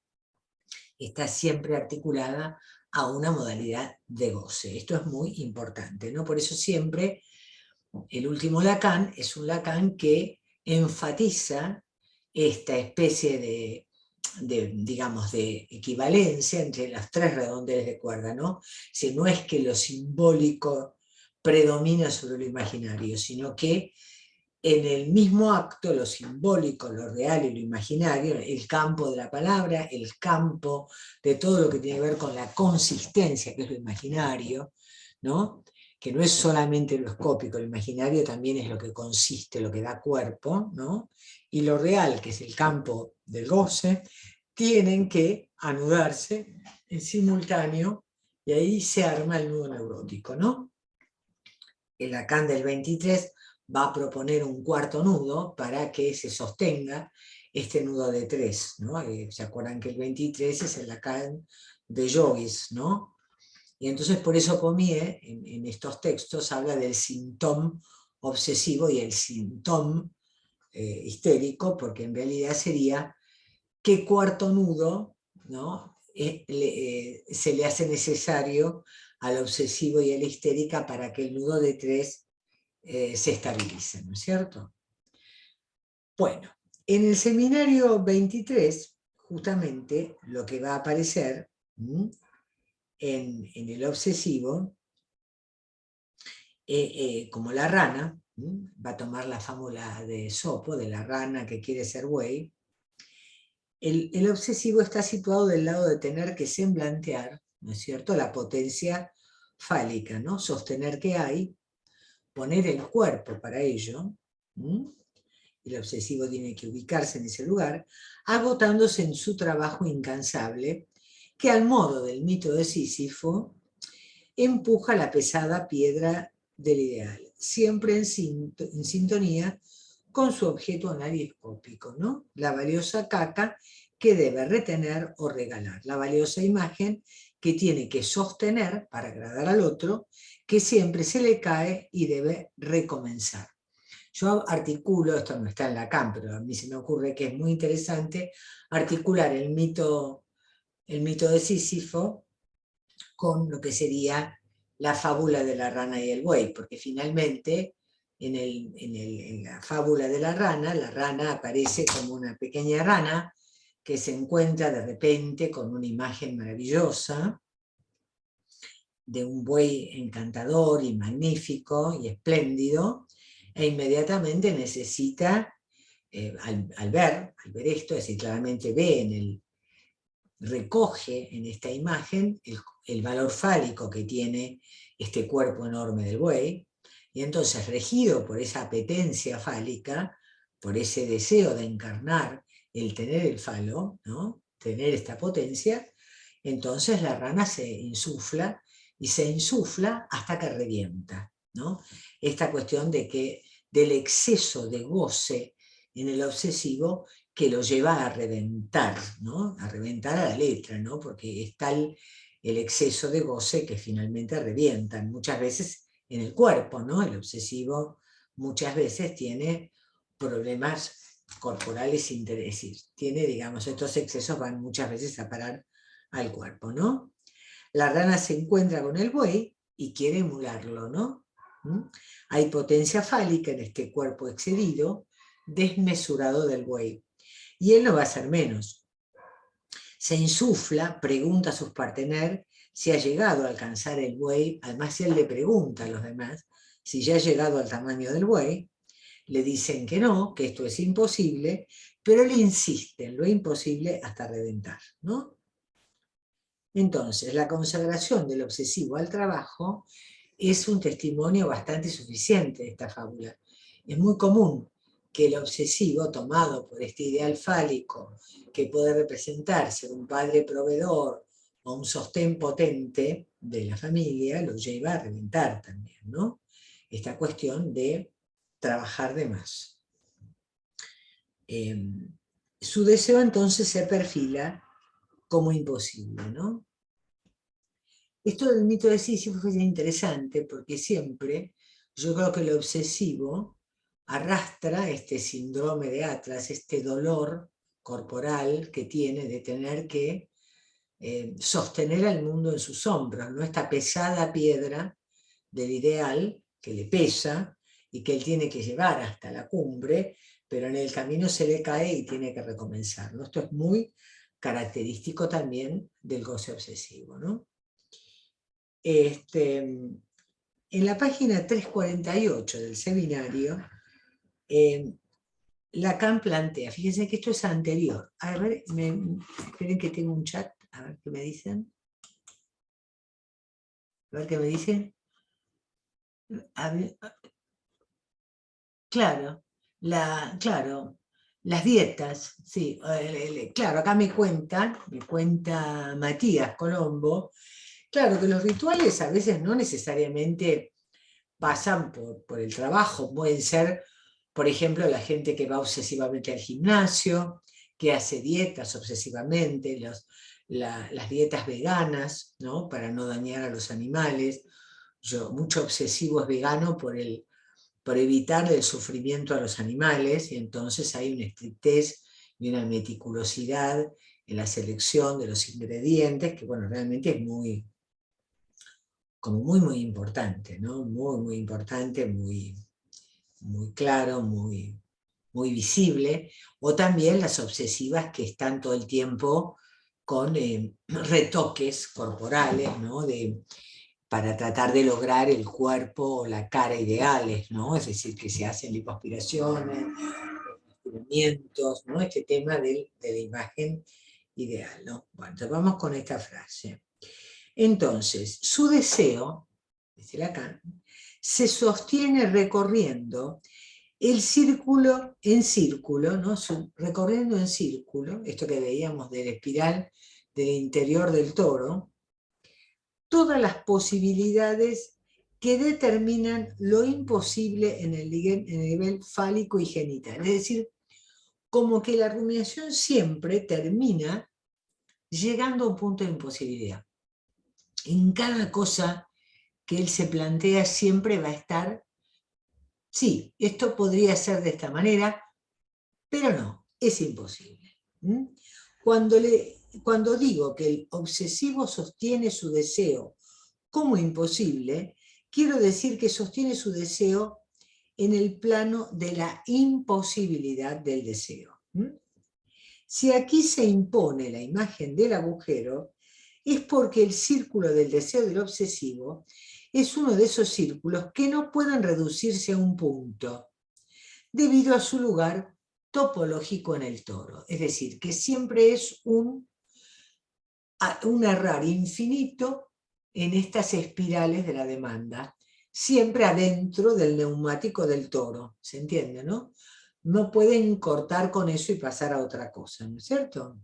está siempre articulada a una modalidad de goce. Esto es muy importante, ¿no? Por eso siempre el último Lacan es un Lacan que enfatiza esta especie digamos, de equivalencia entre las 3 redondeles de cuerda, ¿no? Si no es que lo simbólico predomina sobre lo imaginario, sino que en el mismo acto, lo simbólico, lo real y lo imaginario, el campo de la palabra, el campo de todo lo que tiene que ver con la consistencia, que es lo imaginario, ¿no? Que no es solamente lo escópico, lo imaginario también es lo que consiste, lo que da cuerpo, ¿no? Y lo real, que es el campo del goce, tienen que anudarse en simultáneo Y ahí se arma el nudo neurótico, ¿no? El Lacan del 23 va a proponer un cuarto nudo para que se sostenga este nudo de 3, ¿no? ¿Se acuerdan que el 23 es el Lacan de Joyce, ¿no? Y entonces por eso Pommier en estos textos habla del síntoma obsesivo y el síntoma histérico, porque en realidad sería qué cuarto nudo, ¿no? Se le hace necesario al obsesivo y a la histérica para que el nudo de 3 se estabilice, ¿no es cierto? Bueno, en el seminario 23, justamente lo que va a aparecer en el obsesivo, como la rana, va a tomar la fábula de Esopo, de la rana que quiere ser buey. El obsesivo está situado del lado de tener que semblantear, ¿no es cierto?, la potencia fálica, ¿no? Sostener que hay, poner el cuerpo para ello, el obsesivo tiene que ubicarse en ese lugar, agotándose en su trabajo incansable, que al modo del mito de Sísifo, empuja la pesada piedra del ideal, siempre en sintonía con su objeto anarioscópico, ¿no? La valiosa caca que debe retener o regalar, la valiosa imagen que tiene que sostener para agradar al otro, que siempre se le cae y debe recomenzar. Yo articulo, esto no está en Lacan, pero a mí se me ocurre que es muy interesante articular el mito de Sísifo con lo que sería la fábula de la rana y el buey, porque finalmente en la fábula de la rana aparece como una pequeña rana que se encuentra de repente con una imagen maravillosa de un buey encantador y magnífico y espléndido, e inmediatamente necesita, al ver esto, es decir, claramente recoge en esta imagen el valor fálico que tiene este cuerpo enorme del buey, y entonces, regido por esa apetencia fálica, por ese deseo de encarnar el tener el falo, ¿no?, tener esta potencia, entonces la rana se insufla, y se insufla hasta que revienta, ¿no? Esta cuestión del exceso de goce en el obsesivo que lo lleva a reventar, ¿no? A reventar a la letra, ¿no? Porque es tal el exceso de goce que finalmente revientan, muchas veces en el cuerpo, ¿no? El obsesivo muchas veces tiene problemas corporales, es decir, tiene, digamos, estos excesos van muchas veces a parar al cuerpo, ¿no? La rana se encuentra con el buey y quiere emularlo, ¿no? Hay potencia fálica en este cuerpo excedido, desmesurado del buey. Y él no va a ser menos. Se insufla, pregunta a sus partener si ha llegado a alcanzar el buey, además si él le pregunta a los demás si ya ha llegado al tamaño del buey, le dicen que no, que esto es imposible, pero él insiste en lo imposible hasta reventar, ¿no? Entonces, la consagración del obsesivo al trabajo es un testimonio bastante suficiente de esta fábula. Es muy común que el obsesivo, tomado por este ideal fálico que puede representar ser un padre proveedor o un sostén potente de la familia, lo lleva a reventar también, ¿no? Esta cuestión de trabajar de más. Su deseo entonces se perfila como imposible, ¿no? Esto del mito de Sísifo es interesante porque siempre yo creo que el obsesivo arrastra este síndrome de Atlas, este dolor corporal que tiene de tener que sostener al mundo en sus hombros, ¿no? Esta pesada piedra del ideal que le pesa y que él tiene que llevar hasta la cumbre, pero en el camino se le cae y tiene que recomenzar, ¿no? Esto es muy característico también del goce obsesivo, ¿no? En la página 348 del seminario, Lacan plantea, fíjense que esto es anterior, a ver, esperen que tengo un chat, a ver qué me dicen. A ver qué me dicen. A ver, claro, las dietas, sí, claro, acá me cuenta Matías Colombo. Claro que los rituales a veces no necesariamente pasan por el trabajo, pueden ser, por ejemplo, la gente que va obsesivamente al gimnasio, que hace dietas obsesivamente, las dietas veganas, ¿no? Para no dañar a los animales. Mucho obsesivo es vegano por evitar el sufrimiento a los animales, y entonces hay una estrictez y una meticulosidad en la selección de los ingredientes, que bueno, realmente es muy importante, ¿no? Muy importante, muy claro, muy visible. O también las obsesivas que están todo el tiempo con retoques corporales, ¿no? Para tratar de lograr el cuerpo o la cara ideales, ¿no? Es decir, que se hacen lipoaspiraciones, estiramientos, ¿no? Este tema de la imagen ideal, ¿no? Bueno, entonces vamos con esta frase. Entonces, su deseo, dice Lacan, se sostiene recorriendo el círculo en círculo, ¿no? Recorriendo en círculo, esto que veíamos de la espiral del interior del toro, todas las posibilidades que determinan lo imposible en el nivel fálico y genital. Es decir, como que la rumiación siempre termina llegando a un punto de imposibilidad. En cada cosa que él se plantea siempre va a estar, sí, esto podría ser de esta manera, pero no, es imposible. Cuando digo que el obsesivo sostiene su deseo como imposible, quiero decir que sostiene su deseo en el plano de la imposibilidad del deseo. Si aquí se impone la imagen del agujero, es porque el círculo del deseo del obsesivo es uno de esos círculos que no pueden reducirse a un punto, debido a su lugar topológico en el toro. Es decir, que siempre es un errar infinito en estas espirales de la demanda, siempre adentro del neumático del toro, ¿se entiende, no? No pueden cortar con eso y pasar a otra cosa, ¿no es cierto?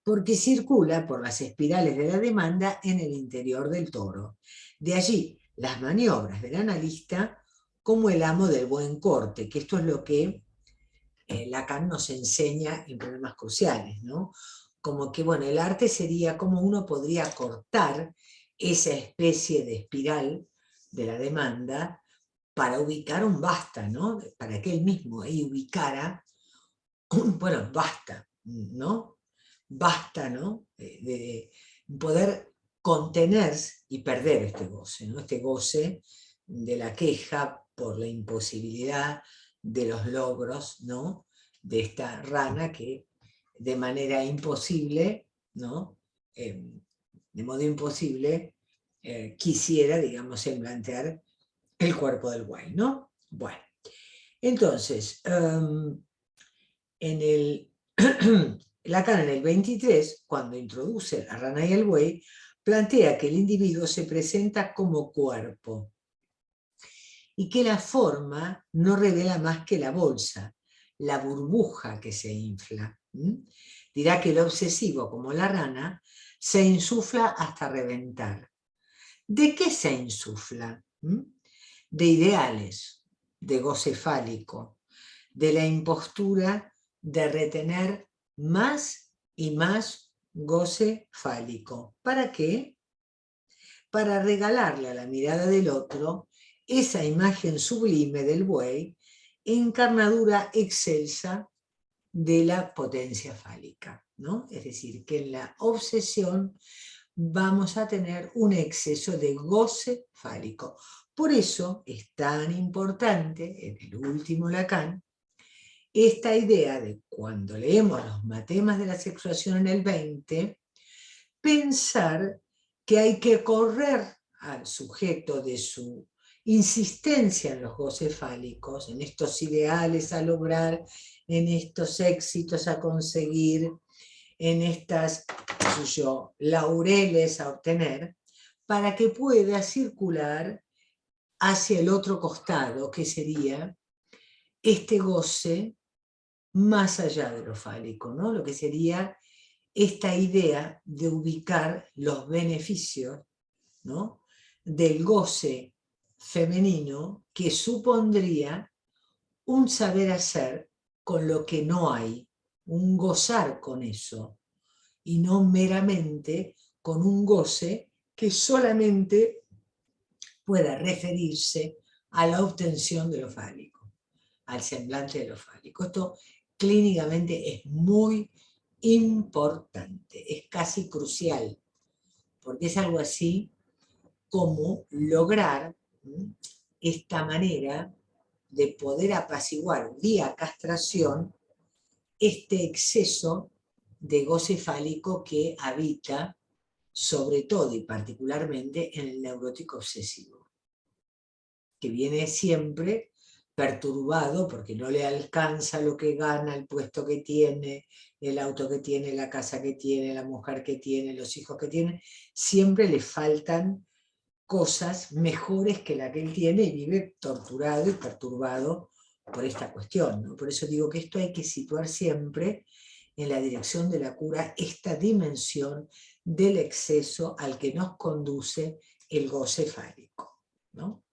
Porque circula por las espirales de la demanda en el interior del toro. De allí las maniobras del analista como el amo del buen corte, que esto es lo que Lacan nos enseña en Problemas Cruciales, ¿no? Como que, bueno, el arte sería cómo uno podría cortar esa especie de espiral de la demanda para ubicar un basta, ¿no? Para que él mismo ubicara bueno, basta, ¿no? Basta, ¿no? De poder contener y perder este goce, ¿no? Este goce de la queja por la imposibilidad de los logros, ¿no? De esta rana que de manera imposible, ¿no? De modo imposible quisiera, digamos, plantear el cuerpo del buey, ¿no? Bueno, entonces, Lacan en el 23, cuando introduce la rana y el buey, plantea que el individuo se presenta como cuerpo y que la forma no revela más que la bolsa, la burbuja que se infla. Dirá que el obsesivo, como la rana, se insufla hasta reventar. ¿De qué se insufla? De ideales, de goce fálico, de la impostura de retener más y más goce fálico. ¿Para qué? Para regalarle a la mirada del otro esa imagen sublime del buey, encarnadura excelsa de la potencia fálica, ¿no? Es decir, que en la obsesión vamos a tener un exceso de goce fálico. Por eso es tan importante, en el último Lacan, esta idea de cuando leemos los matemas de la sexuación en el 20, pensar que hay que correr al sujeto de su insistencia en los goces fálicos, en estos ideales a lograr, en estos éxitos a conseguir, en estas, qué sé yo, laureles a obtener, para que pueda circular hacia el otro costado, que sería este goce más allá de lo fálico, ¿no? Lo que sería esta idea de ubicar los beneficios, ¿no?, del goce femenino que supondría un saber hacer con lo que no hay, un gozar con eso, y no meramente con un goce que solamente pueda referirse a la obtención de lo fálico, al semblante de lo fálico. Esto clínicamente es muy importante, es casi crucial, porque es algo así como lograr esta manera de poder apaciguar vía castración este exceso de goce fálico que habita sobre todo y particularmente en el neurótico obsesivo, que viene siempre perturbado porque no le alcanza lo que gana, el puesto que tiene, el auto que tiene, la casa que tiene, la mujer que tiene, los hijos que tiene, siempre le faltan cosas mejores que la que él tiene y vive torturado y perturbado por esta cuestión, ¿no? Por eso digo que esto hay que situar siempre en la dirección de la cura, esta dimensión del exceso al que nos conduce el goce fálico, ¿no?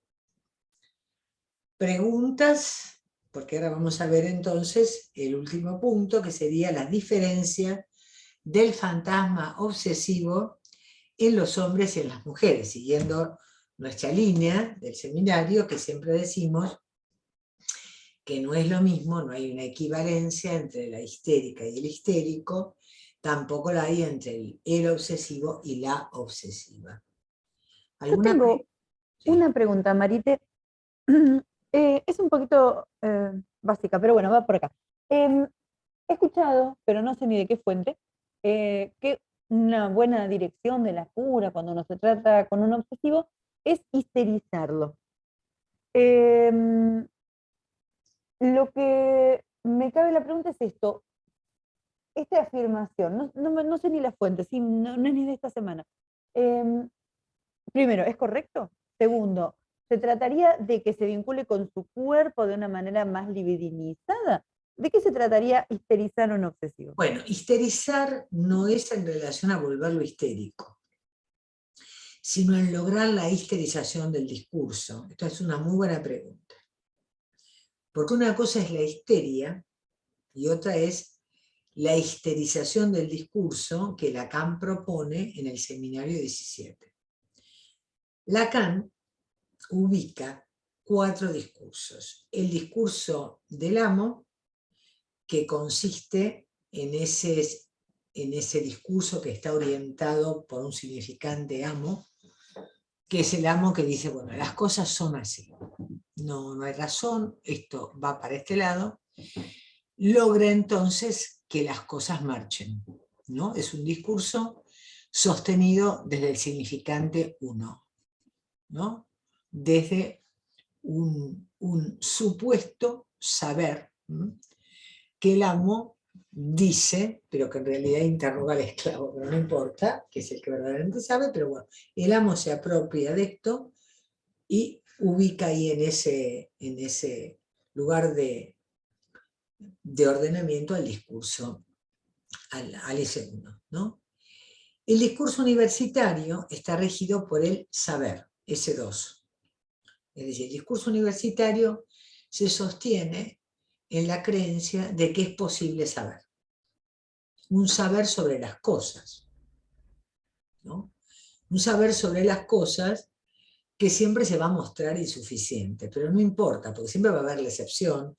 Preguntas, porque ahora vamos a ver entonces el último punto, que sería la diferencia del fantasma obsesivo en los hombres y en las mujeres, siguiendo nuestra línea del seminario, que siempre decimos que no es lo mismo, no hay una equivalencia entre la histérica y el histérico, tampoco la hay entre el obsesivo y la obsesiva. Yo tengo una pregunta, Marite. Es un poquito básica, pero bueno, va por acá. He escuchado, pero no sé ni de qué fuente, que una buena dirección de la cura cuando uno se trata con un obsesivo es histerizarlo. Lo que me cabe la pregunta es esto, esta afirmación, no sé ni la fuente, sí, no es ni de esta semana. Primero, ¿es correcto? Segundo, ¿se trataría de que se vincule con su cuerpo de una manera más libidinizada? ¿De qué se trataría histerizar a un obsesivo? Bueno, histerizar no es en relación a volverlo histérico, sino en lograr la histerización del discurso. Esta es una muy buena pregunta. Porque una cosa es la histeria y otra es la histerización del discurso que Lacan propone en el seminario 17. Lacan ubica 4 discursos. El discurso del amo, que consiste en ese discurso que está orientado por un significante amo, que es el amo que dice, bueno, las cosas son así, no hay razón, esto va para este lado, logra entonces que las cosas marchen, ¿no? Es un discurso sostenido desde el significante uno, ¿no? Desde un supuesto saber, ¿m?, que el amo dice, pero que en realidad interroga al esclavo, pero no importa, que es el que verdaderamente sabe, pero bueno, el amo se apropia de esto y ubica ahí en ese lugar de ordenamiento al discurso, al S1, ¿no? El discurso universitario está regido por el saber, S2. Es decir, el discurso universitario se sostiene en la creencia de que es posible saber. Un saber sobre las cosas, ¿no? Un saber sobre las cosas que siempre se va a mostrar insuficiente, pero no importa, porque siempre va a haber la excepción,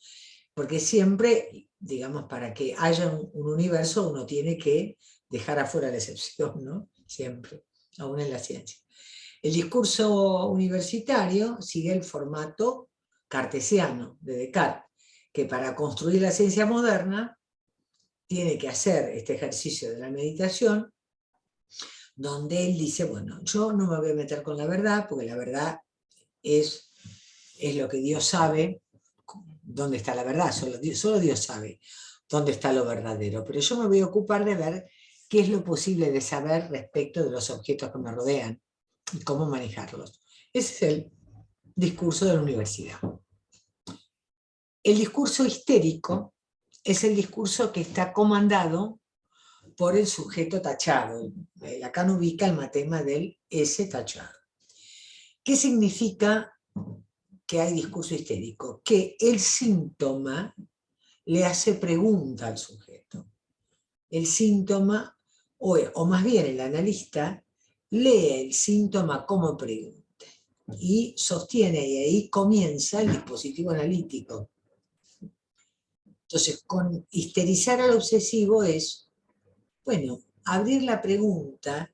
porque siempre, digamos, para que haya un universo uno tiene que dejar afuera la excepción, ¿no? Siempre, aún en la ciencia. El discurso universitario sigue el formato cartesiano de Descartes, que para construir la ciencia moderna tiene que hacer este ejercicio de la meditación, donde él dice, bueno, yo no me voy a meter con la verdad, porque la verdad es lo que Dios sabe, dónde está la verdad, solo Dios sabe dónde está lo verdadero, pero yo me voy a ocupar de ver qué es lo posible de saber respecto de los objetos que me rodean y cómo manejarlos. Ese es el discurso de la universidad. El discurso histérico es el discurso que está comandado por el sujeto tachado. Lacan ubica el matema del ese tachado. ¿Qué significa que hay discurso histérico? Que el síntoma le hace pregunta al sujeto. El síntoma, o más bien el analista, lee el síntoma como pregunta y sostiene, y ahí comienza el dispositivo analítico. Entonces, con histerizar al obsesivo es, bueno, abrir la pregunta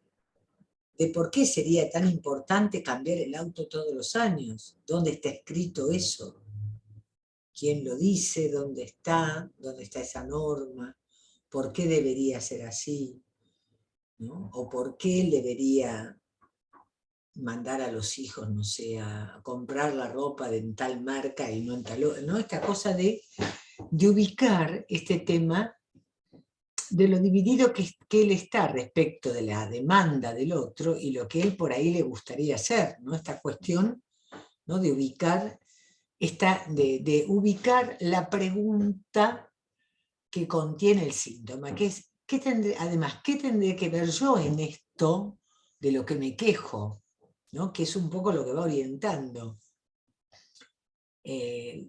de por qué sería tan importante cambiar el auto todos los años. ¿Dónde está escrito eso? ¿Quién lo dice? ¿Dónde está? ¿Dónde está esa norma? ¿Por qué debería ser así? ¿No? ¿O por qué él debería mandar a los hijos, no sé, a comprar la ropa de tal marca y no en tal otra? ¿No? Esta cosa de ubicar este tema de lo dividido que él está respecto de la demanda del otro y lo que él por ahí le gustaría hacer, ¿no? Esta cuestión, ¿no? de ubicar ubicar la pregunta que contiene el síntoma, que es, además, ¿qué tendré que ver yo en esto de lo que me quejo? ¿No? Que es un poco lo que va orientando.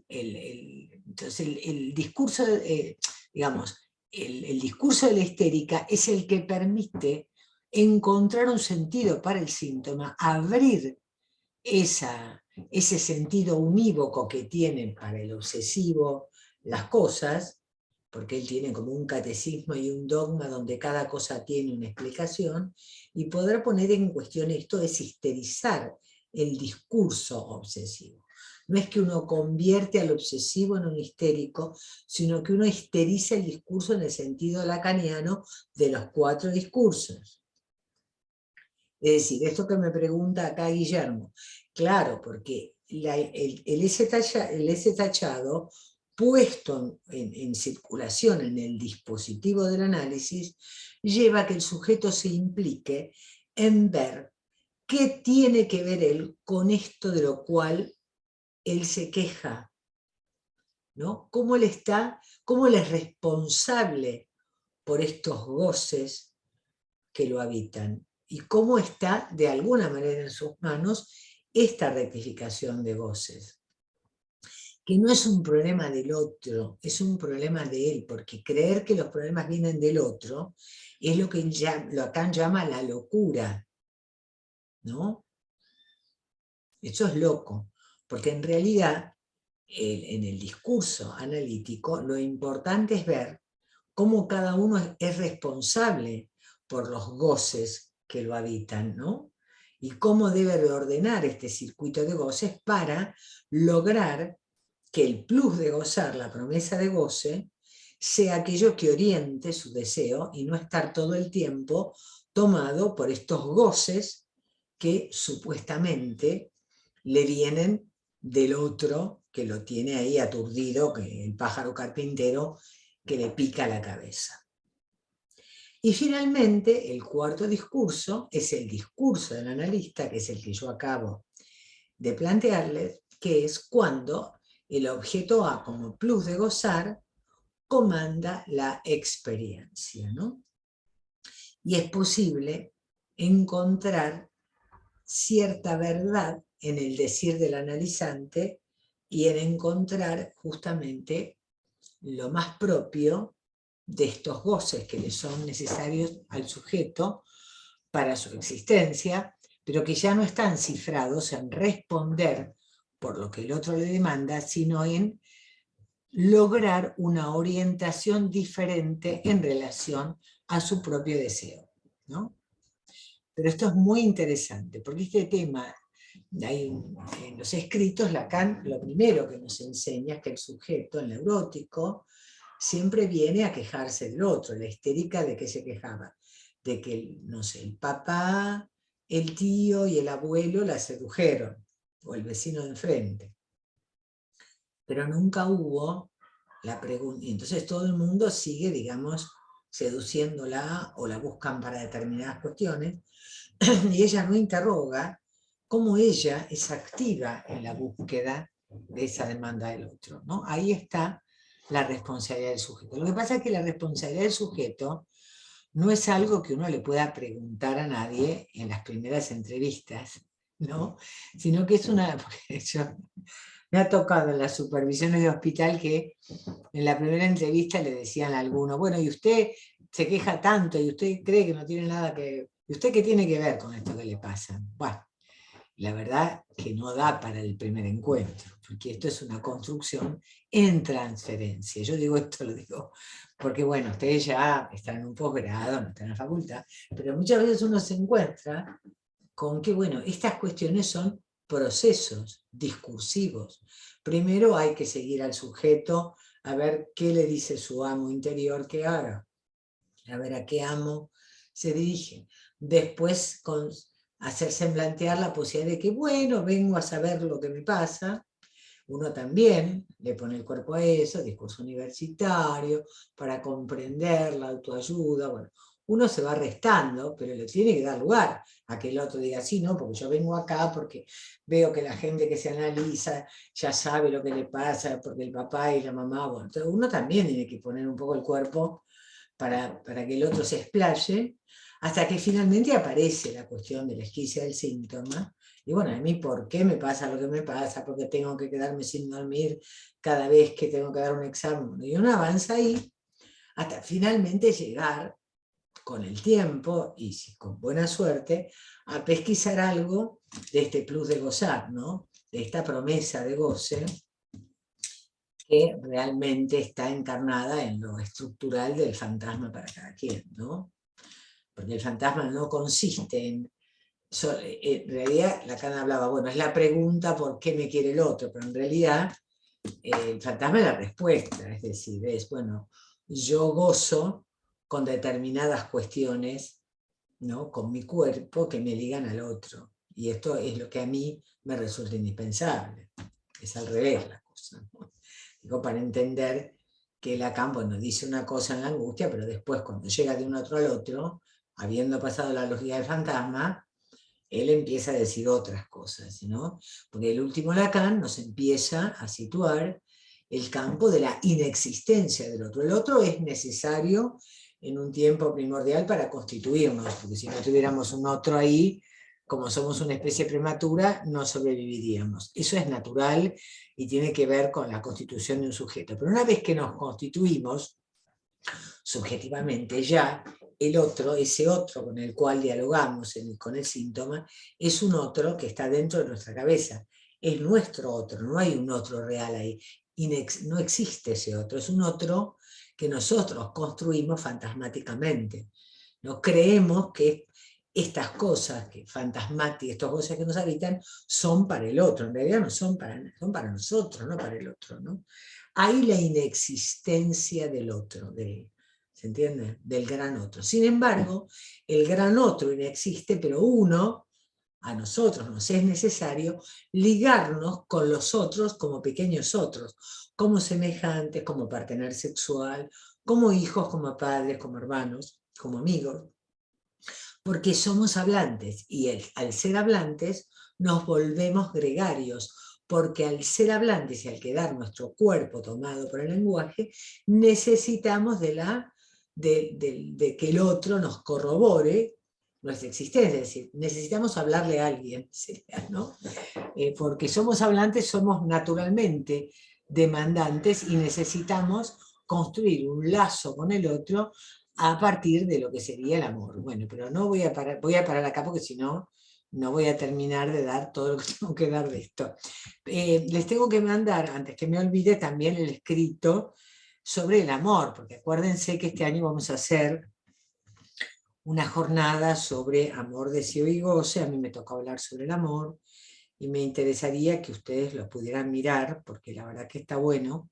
Entonces el discurso, digamos, el discurso de la histérica es el que permite encontrar un sentido para el síntoma, abrir ese sentido unívoco que tiene para el obsesivo las cosas, porque él tiene como un catecismo y un dogma donde cada cosa tiene una explicación, y poder poner en cuestión esto es histerizar el discurso obsesivo. No es que uno convierte al obsesivo en un histérico, sino que uno histeriza el discurso en el sentido lacaniano de los 4 discursos. Es decir, esto que me pregunta acá Guillermo, claro, porque el S tachado puesto en circulación en el dispositivo del análisis lleva a que el sujeto se implique en ver qué tiene que ver él con esto de lo cual él se queja, ¿no? ¿Cómo él es responsable por estos goces que lo habitan? Y cómo está, de alguna manera, en sus manos esta rectificación de goces. Que no es un problema del otro, es un problema de él, porque creer que los problemas vienen del otro es lo que Lacan llama la locura, ¿no? Eso es loco, porque en realidad en el discurso analítico lo importante es ver cómo cada uno es responsable por los goces que lo habitan, ¿no? Y cómo debe reordenar este circuito de goces para lograr que el plus de gozar, la promesa de goce, sea aquello que oriente su deseo y no estar todo el tiempo tomado por estos goces que supuestamente le vienen del otro que lo tiene ahí aturdido, que el pájaro carpintero que le pica la cabeza. Y finalmente, el 4 discurso es el discurso del analista, que es el que yo acabo de plantearles, que es cuando el objeto A, como plus de gozar, comanda la experiencia, ¿no? Y es posible encontrar cierta verdad en el decir del analizante y en encontrar justamente lo más propio de estos goces que le son necesarios al sujeto para su existencia, pero que ya no están cifrados en responder por lo que el otro le demanda, sino en lograr una orientación diferente en relación a su propio deseo, ¿no? Pero esto es muy interesante, porque este tema, en los escritos, Lacan lo primero que nos enseña es que el sujeto, el neurótico, siempre viene a quejarse del otro. La histérica, ¿de qué se quejaba? De que, no sé, el papá, el tío y el abuelo la sedujeron, o el vecino de enfrente. Pero nunca hubo la pregunta, y entonces todo el mundo sigue, digamos, seduciéndola o la buscan para determinadas cuestiones, y ella no interroga cómo ella es activa en la búsqueda de esa demanda del otro, ¿no? Ahí está la responsabilidad del sujeto. Lo que pasa es que la responsabilidad del sujeto no es algo que uno le pueda preguntar a nadie en las primeras entrevistas, ¿no? Sino que es una... Me ha tocado en las supervisiones de hospital que en la primera entrevista le decían a alguno, bueno, y usted se queja tanto, y usted cree que no tiene nada que... ¿Y usted qué tiene que ver con esto que le pasa? Bueno, la verdad que no da para el primer encuentro, porque esto es una construcción en transferencia. Yo digo esto, lo digo porque, bueno, ustedes ya están en un posgrado, no están en la facultad, pero muchas veces uno se encuentra con que, bueno, estas cuestiones son procesos discursivos. Primero hay que seguir al sujeto a ver qué le dice su amo interior que haga, a ver a qué amo se dirige. Después hacerse plantear la posibilidad de que, bueno, vengo a saber lo que me pasa. Uno también le pone el cuerpo a eso, discurso universitario, para comprender la autoayuda. Bueno, uno se va restando, pero le tiene que dar lugar a que el otro diga, sí, no, porque yo vengo acá porque veo que la gente que se analiza ya sabe lo que le pasa, porque el papá y la mamá, bueno, entonces uno también tiene que poner un poco el cuerpo para que el otro se explaye, hasta que finalmente aparece la cuestión de la esquizia del síntoma. Y bueno, a mí, ¿por qué me pasa lo que me pasa? Porque tengo que quedarme sin dormir cada vez que tengo que dar un examen. Y uno avanza ahí hasta finalmente llegar con el tiempo, y con buena suerte, a pesquisar algo de este plus de gozar, ¿no? De esta promesa de goce, que realmente está encarnada en lo estructural del fantasma para cada quien, ¿no? Porque el fantasma no consiste en realidad, Lacan hablaba, bueno, es la pregunta por qué me quiere el otro, pero en realidad el fantasma es la respuesta, es decir, es, bueno, yo gozo con determinadas cuestiones, ¿no? Con mi cuerpo que me ligan al otro, y esto es lo que a mí me resulta indispensable, es al revés la cosa, ¿no? Digo, para entender que Lacan, bueno, dice una cosa en la angustia, pero después cuando llega de un otro al otro, habiendo pasado la lógica del fantasma, él empieza a decir otras cosas, ¿no? Porque el último Lacan nos empieza a situar el campo de la inexistencia del otro. El otro es necesario en un tiempo primordial para constituirnos, porque si no tuviéramos un otro ahí, como somos una especie prematura, no sobreviviríamos. Eso es natural y tiene que ver con la constitución de un sujeto. Pero una vez que nos constituimos, subjetivamente ya, el otro, ese otro con el cual dialogamos con el síntoma, es un otro que está dentro de nuestra cabeza. Es nuestro otro, no hay un otro real ahí. No existe ese otro, es un otro que nosotros construimos fantasmáticamente. ¿No? Creemos que estas cosas que fantasmáticas, estas cosas que nos habitan, son para el otro. En realidad no son para nosotros, no para el otro, ¿no? Hay la inexistencia del otro, ¿se entiende? Del gran otro. Sin embargo, el gran otro inexiste, pero a nosotros nos es necesario ligarnos con los otros como pequeños otros, como semejantes, como partener sexual, como hijos, como padres, como hermanos, como amigos, porque somos hablantes y al ser hablantes nos volvemos gregarios, porque al ser hablantes y al quedar nuestro cuerpo tomado por el lenguaje, necesitamos de que el otro nos corrobore nuestra existencia, es decir, necesitamos hablarle a alguien, ¿no? Porque somos hablantes, somos naturalmente demandantes y necesitamos construir un lazo con el otro a partir de lo que sería el amor. Bueno, pero no voy a parar acá porque si no, no voy a terminar de dar todo lo que tengo que dar de esto. Les tengo que mandar, antes que me olvide, también el escrito sobre el amor, porque acuérdense que este año vamos a hacer una jornada sobre amor, deseo y goce. A mí me toca hablar sobre el amor y me interesaría que ustedes lo pudieran mirar, porque la verdad que está bueno,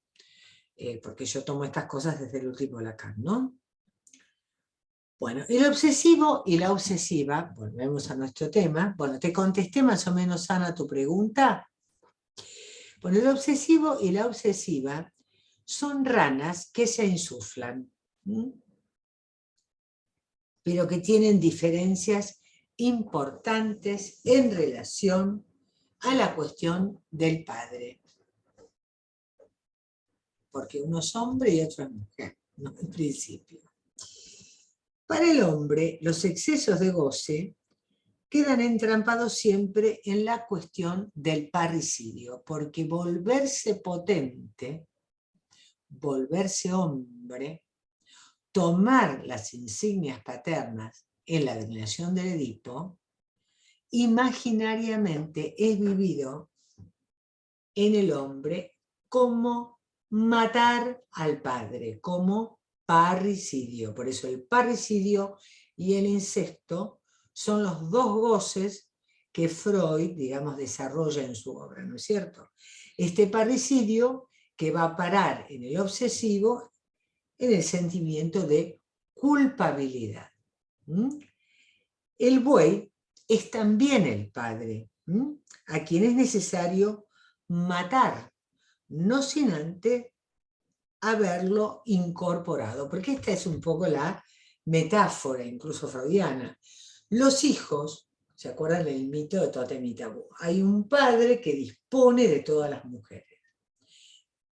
porque yo tomo estas cosas desde el último Lacan, ¿no? Bueno, el obsesivo y la obsesiva, volvemos a nuestro tema. Bueno, te contesté más o menos, Ana, tu pregunta. Bueno, el obsesivo y la obsesiva son ranas que se insuflan, pero que tienen diferencias importantes en relación a la cuestión del padre. Porque uno es hombre y otro es mujer, ¿no? En principio. Para el hombre, los excesos de goce quedan entrampados siempre en la cuestión del parricidio, porque volverse potente, volverse hombre, tomar las insignias paternas en la denominación del Edipo, imaginariamente es vivido en el hombre como matar al padre, como parricidio. Por eso el parricidio y el incesto son los dos goces que Freud, digamos, desarrolla en su obra, ¿no es cierto? Este parricidio que va a parar en el obsesivo en el sentimiento de culpabilidad. El buey es también el padre, a quien es necesario matar, no sin antes haberlo incorporado, porque esta es un poco la metáfora, incluso freudiana. Los hijos, ¿se acuerdan del mito de Totem y Tabú? Hay un padre que dispone de todas las mujeres,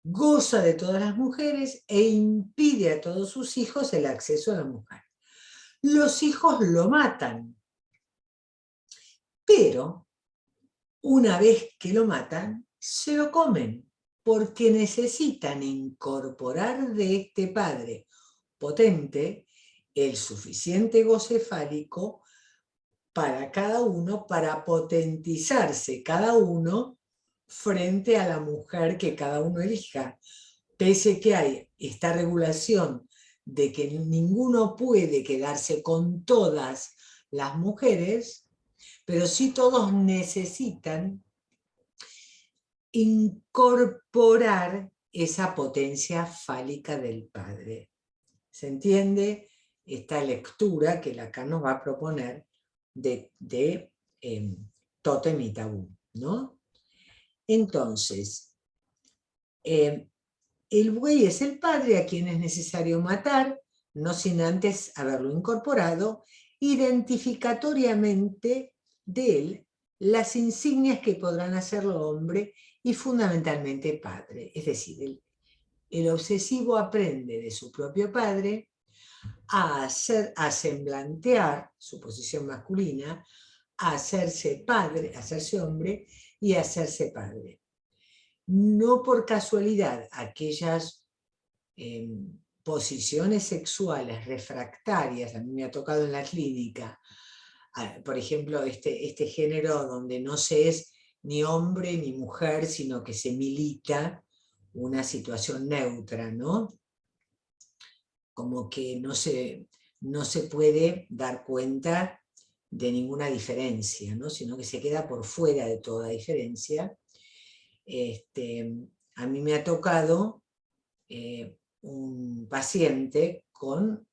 goza de todas las mujeres e impide a todos sus hijos el acceso a la mujer. Los hijos lo matan, pero una vez que lo matan, se lo comen, porque necesitan incorporar de este padre potente el suficiente goce fálico para cada uno, para potentizarse cada uno frente a la mujer que cada uno elija. Pese que hay esta regulación de que ninguno puede quedarse con todas las mujeres, pero sí todos necesitan incorporar esa potencia fálica del padre. ¿Se entiende? Esta lectura que Lacan nos va a proponer de Totem y Tabú, ¿no? Entonces, el buey es el padre a quien es necesario matar, no sin antes haberlo incorporado, identificatoriamente de él las insignias que podrán hacerlo hombre y fundamentalmente padre. Es decir, el obsesivo aprende de su propio padre a semblantear su posición masculina, a hacerse padre, a hacerse hombre y a hacerse padre. No por casualidad aquellas posiciones sexuales refractarias, a mí me ha tocado en la clínica, por ejemplo, este género donde no se es ni hombre ni mujer, sino que se milita una situación neutra, ¿no? Como que no se puede dar cuenta de ninguna diferencia, ¿no? Sino que se queda por fuera de toda diferencia. A mí me ha tocado un paciente con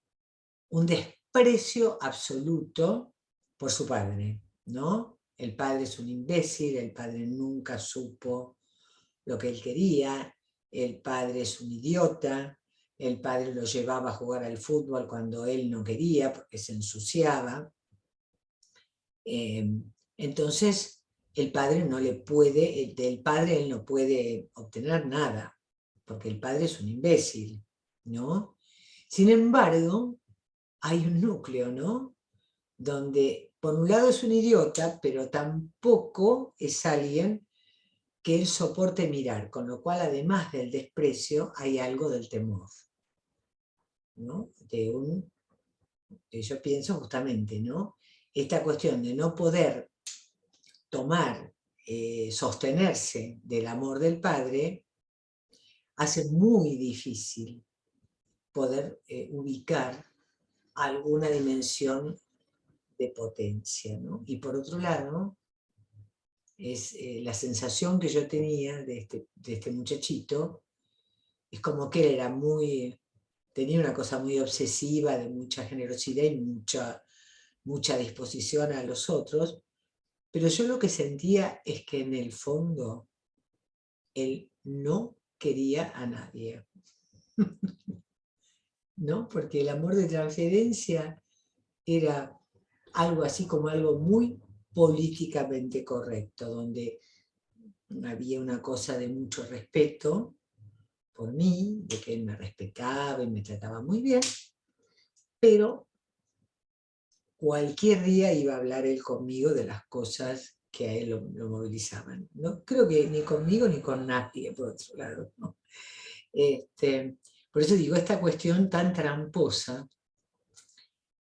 un desprecio absoluto por su padre, ¿no? El padre es un imbécil, el padre nunca supo lo que él quería, el padre es un idiota, el padre lo llevaba a jugar al fútbol cuando él no quería porque se ensuciaba. Entonces, el padre no le puede, del padre él no puede obtener nada, porque el padre es un imbécil, ¿no? Sin embargo, hay un núcleo, ¿no? Donde por un lado es un idiota, pero tampoco es alguien que él soporte mirar, con lo cual además del desprecio hay algo del temor, ¿no? Yo pienso justamente, ¿no? Esta cuestión de no poder tomar, sostenerse del amor del padre, hace muy difícil poder ubicar alguna dimensión de potencia, ¿no? Y por otro lado, es la sensación que yo tenía de este muchachito, es como que él era tenía una cosa muy obsesiva, de mucha generosidad y mucha disposición a los otros, pero yo lo que sentía es que en el fondo él no quería a nadie, ¿no? Porque el amor de transferencia era algo así como algo muy políticamente correcto, donde había una cosa de mucho respeto por mí, de que él me respetaba y me trataba muy bien, pero cualquier día iba a hablar él conmigo de las cosas que a él lo movilizaban. No creo que ni conmigo ni con nadie, por otro lado, ¿no? Por eso digo, esta cuestión tan tramposa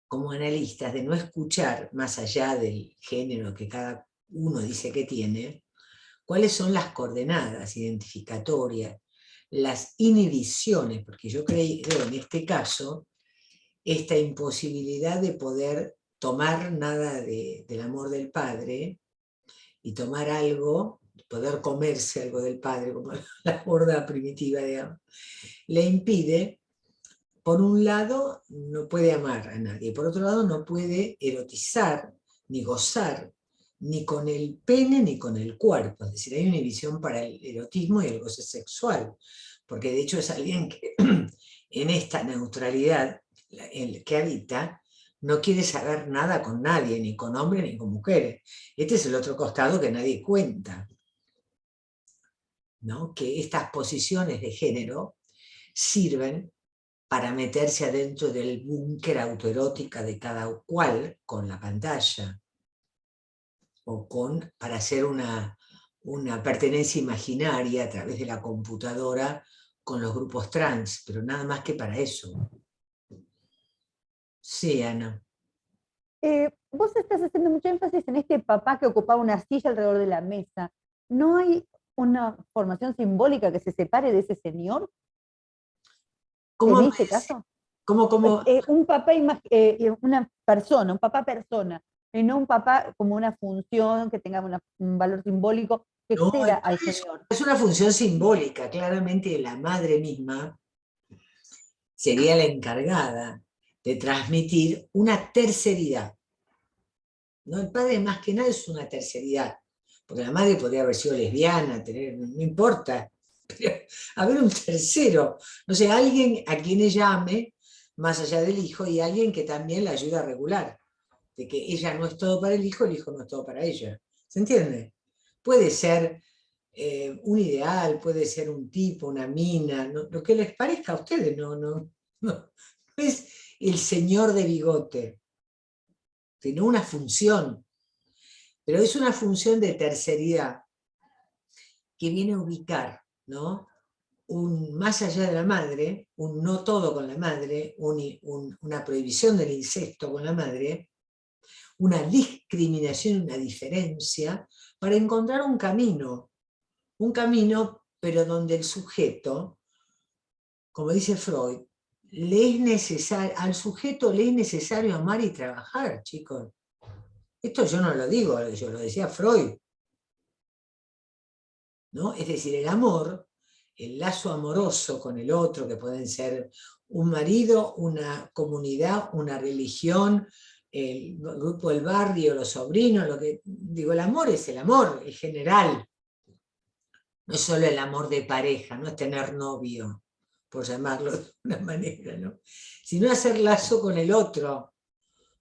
como analistas de no escuchar más allá del género que cada uno dice que tiene, cuáles son las coordenadas identificatorias, las inhibiciones, porque yo creo en este caso, esta imposibilidad de poder tomar nada del amor del padre y tomar algo, poder comerse algo del padre, como la gorda primitiva, digamos, le impide, por un lado, no puede amar a nadie, por otro lado, no puede erotizar, ni gozar, ni con el pene, ni con el cuerpo. Es decir, hay una visión para el erotismo y el goce sexual, porque de hecho es alguien que en esta neutralidad el que habita, no quiere saber nada con nadie, ni con hombres ni con mujeres. Este es el otro costado que nadie cuenta, ¿no? Que estas posiciones de género sirven para meterse adentro del búnker autoerótica de cada cual con la pantalla, o para hacer una pertenencia imaginaria a través de la computadora con los grupos trans, pero nada más que para eso. Sí, Ana. Vos estás haciendo mucho énfasis en este papá que ocupaba una silla alrededor de la mesa. ¿No hay una formación simbólica que se separe de ese señor? ¿En este caso? ¿Cómo? Un papá, una persona, un papá persona, y no un papá como una función que tenga un valor simbólico que exceda al señor. Es una función simbólica, claramente la madre misma sería la encargada de transmitir una terceridad. ¿No? El padre más que nada es una terceridad, porque la madre podría haber sido lesbiana, no importa, pero haber un tercero, no sé, alguien a quien ella ame, más allá del hijo, y alguien que también la ayuda a regular, de que ella no es todo para el hijo no es todo para ella. ¿Se entiende? Puede ser un ideal, puede ser un tipo, una mina, ¿no? Lo que les parezca a ustedes, no es el señor de bigote, sino una función, pero es una función de terceridad que viene a ubicar, ¿no? Más allá de la madre, un no todo con la madre, una prohibición del incesto con la madre, una discriminación, una diferencia, para encontrar un camino, pero donde el sujeto, como dice Freud, al sujeto le es necesario amar y trabajar, chicos. Esto yo no lo digo, yo lo decía Freud, ¿no? Es decir, el amor, el lazo amoroso con el otro, que pueden ser un marido, una comunidad, una religión, el grupo del barrio, los sobrinos, el amor es el amor, es general. No es solo el amor de pareja, no es tener novio, por llamarlo de una manera, ¿no? Sino hacer lazo con el otro,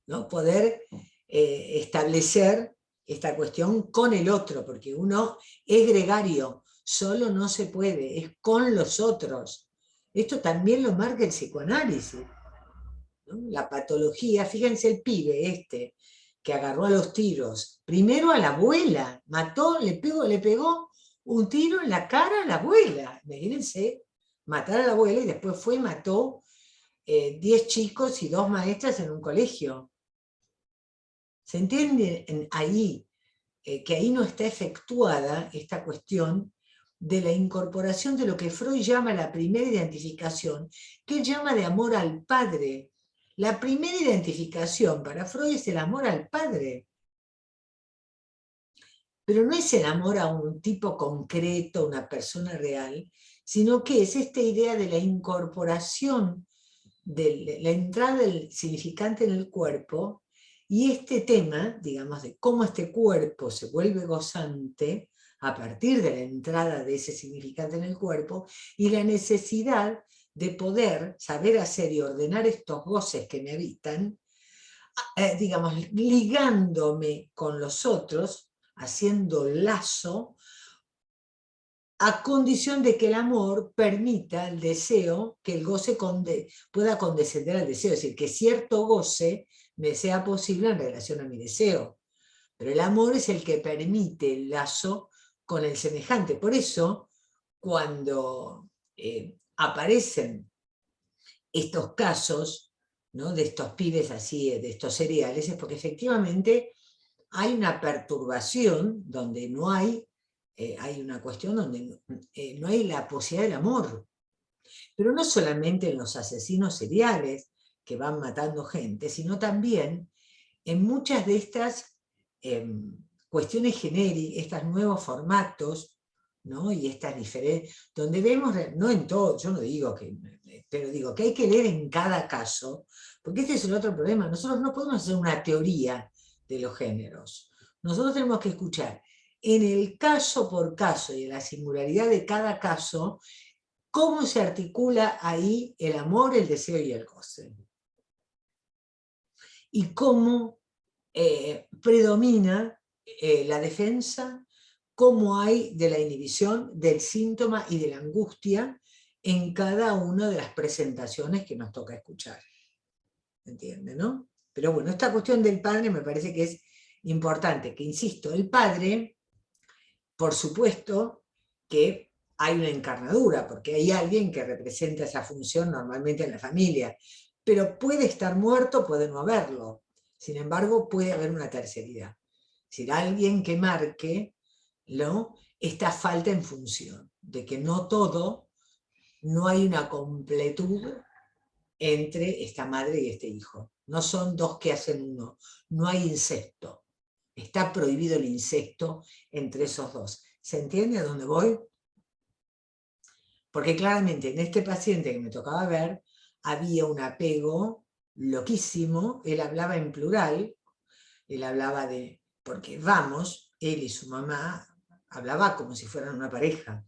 ¿no? Poder establecer esta cuestión con el otro, porque uno es gregario, solo no se puede, es con los otros. Esto también lo marca el psicoanálisis, ¿no? La patología, fíjense el pibe que agarró a los tiros, primero a la abuela, mató, le pegó un tiro en la cara a la abuela, imagínense, matar a la abuela, y después fue y mató 10 chicos y 2 maestras en un colegio. ¿Se entiende ahí que ahí no está efectuada esta cuestión de la incorporación de lo que Freud llama la primera identificación, que él llama de amor al padre? La primera identificación para Freud es el amor al padre. Pero no es el amor a un tipo concreto, una persona real, sino que es esta idea de la incorporación, de la entrada del significante en el cuerpo, y este tema, digamos, de cómo este cuerpo se vuelve gozante a partir de la entrada de ese significante en el cuerpo, y la necesidad de poder saber hacer y ordenar estos goces que me habitan, digamos, ligándome con los otros, haciendo lazo, a condición de que el amor permita el deseo, que el goce pueda condescender al deseo, es decir, que cierto goce me sea posible en relación a mi deseo. Pero el amor es el que permite el lazo con el semejante. Por eso, cuando aparecen estos casos, ¿no?, de estos pibes así, de estos seriales, es porque efectivamente hay una perturbación donde no hay, hay una cuestión donde no hay la posibilidad del amor. Pero no solamente en los asesinos seriales que van matando gente, sino también en muchas de estas cuestiones genéricas, estos nuevos formatos, ¿no?, y estas diferentes, donde vemos, no en todo, yo no digo que, pero digo que hay que leer en cada caso, porque este es el otro problema. Nosotros no podemos hacer una teoría de los géneros. Nosotros tenemos que escuchar en el caso por caso y en la singularidad de cada caso, cómo se articula ahí el amor, el deseo y el goce. Y cómo predomina la defensa, cómo hay de la inhibición, del síntoma y de la angustia en cada una de las presentaciones que nos toca escuchar. ¿Entiende, no? Pero bueno, esta cuestión del padre me parece que es importante, que insisto, el padre, por supuesto que hay una encarnadura, porque hay alguien que representa esa función normalmente en la familia, pero puede estar muerto, puede no haberlo. Sin embargo, puede haber una terceridad. Es decir, alguien que marque, ¿no?, esta falta en función, de que no todo, no hay una completud entre esta madre y este hijo. No son dos que hacen uno, no hay incesto. Está prohibido el incesto entre esos dos. ¿Se entiende a dónde voy? Porque claramente en este paciente que me tocaba ver, había un apego loquísimo, él hablaba en plural, él hablaba de, porque vamos, él y su mamá, hablaba como si fueran una pareja.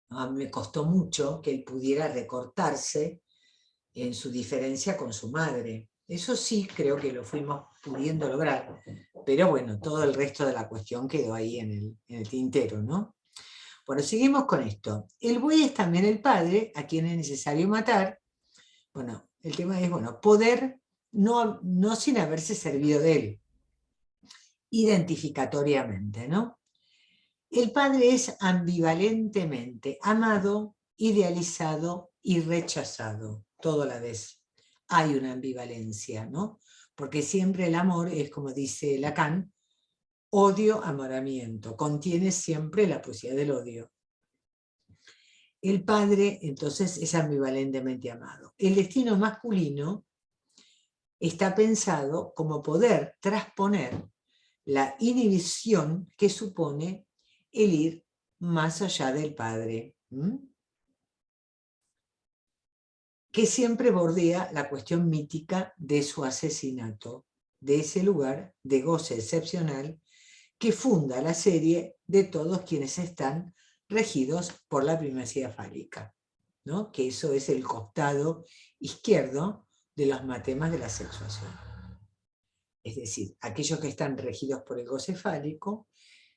A mí me costó mucho que él pudiera recortarse en su diferencia con su madre. Eso sí creo que lo fuimos pudiendo lograr, pero bueno, todo el resto de la cuestión quedó ahí en el tintero, ¿no? Bueno, seguimos con esto. El buey es también el padre, a quien es necesario matar. Bueno, el tema es, bueno, poder, no sin haberse servido de él, identificatoriamente, ¿no? El padre es ambivalentemente amado, idealizado y rechazado, todo a la vez. Hay una ambivalencia, ¿no? Porque siempre el amor es, como dice Lacan, odio, amoramiento, contiene siempre la posibilidad del odio. El padre, entonces, es ambivalentemente amado. El destino masculino está pensado como poder trasponer la inhibición que supone el ir más allá del padre, que siempre bordea la cuestión mítica de su asesinato, de ese lugar de goce excepcional que funda la serie de todos quienes están regidos por la primacía fálica, ¿no? Que eso es el costado izquierdo de los matemas de la sexuación. Es decir, aquellos que están regidos por el goce fálico,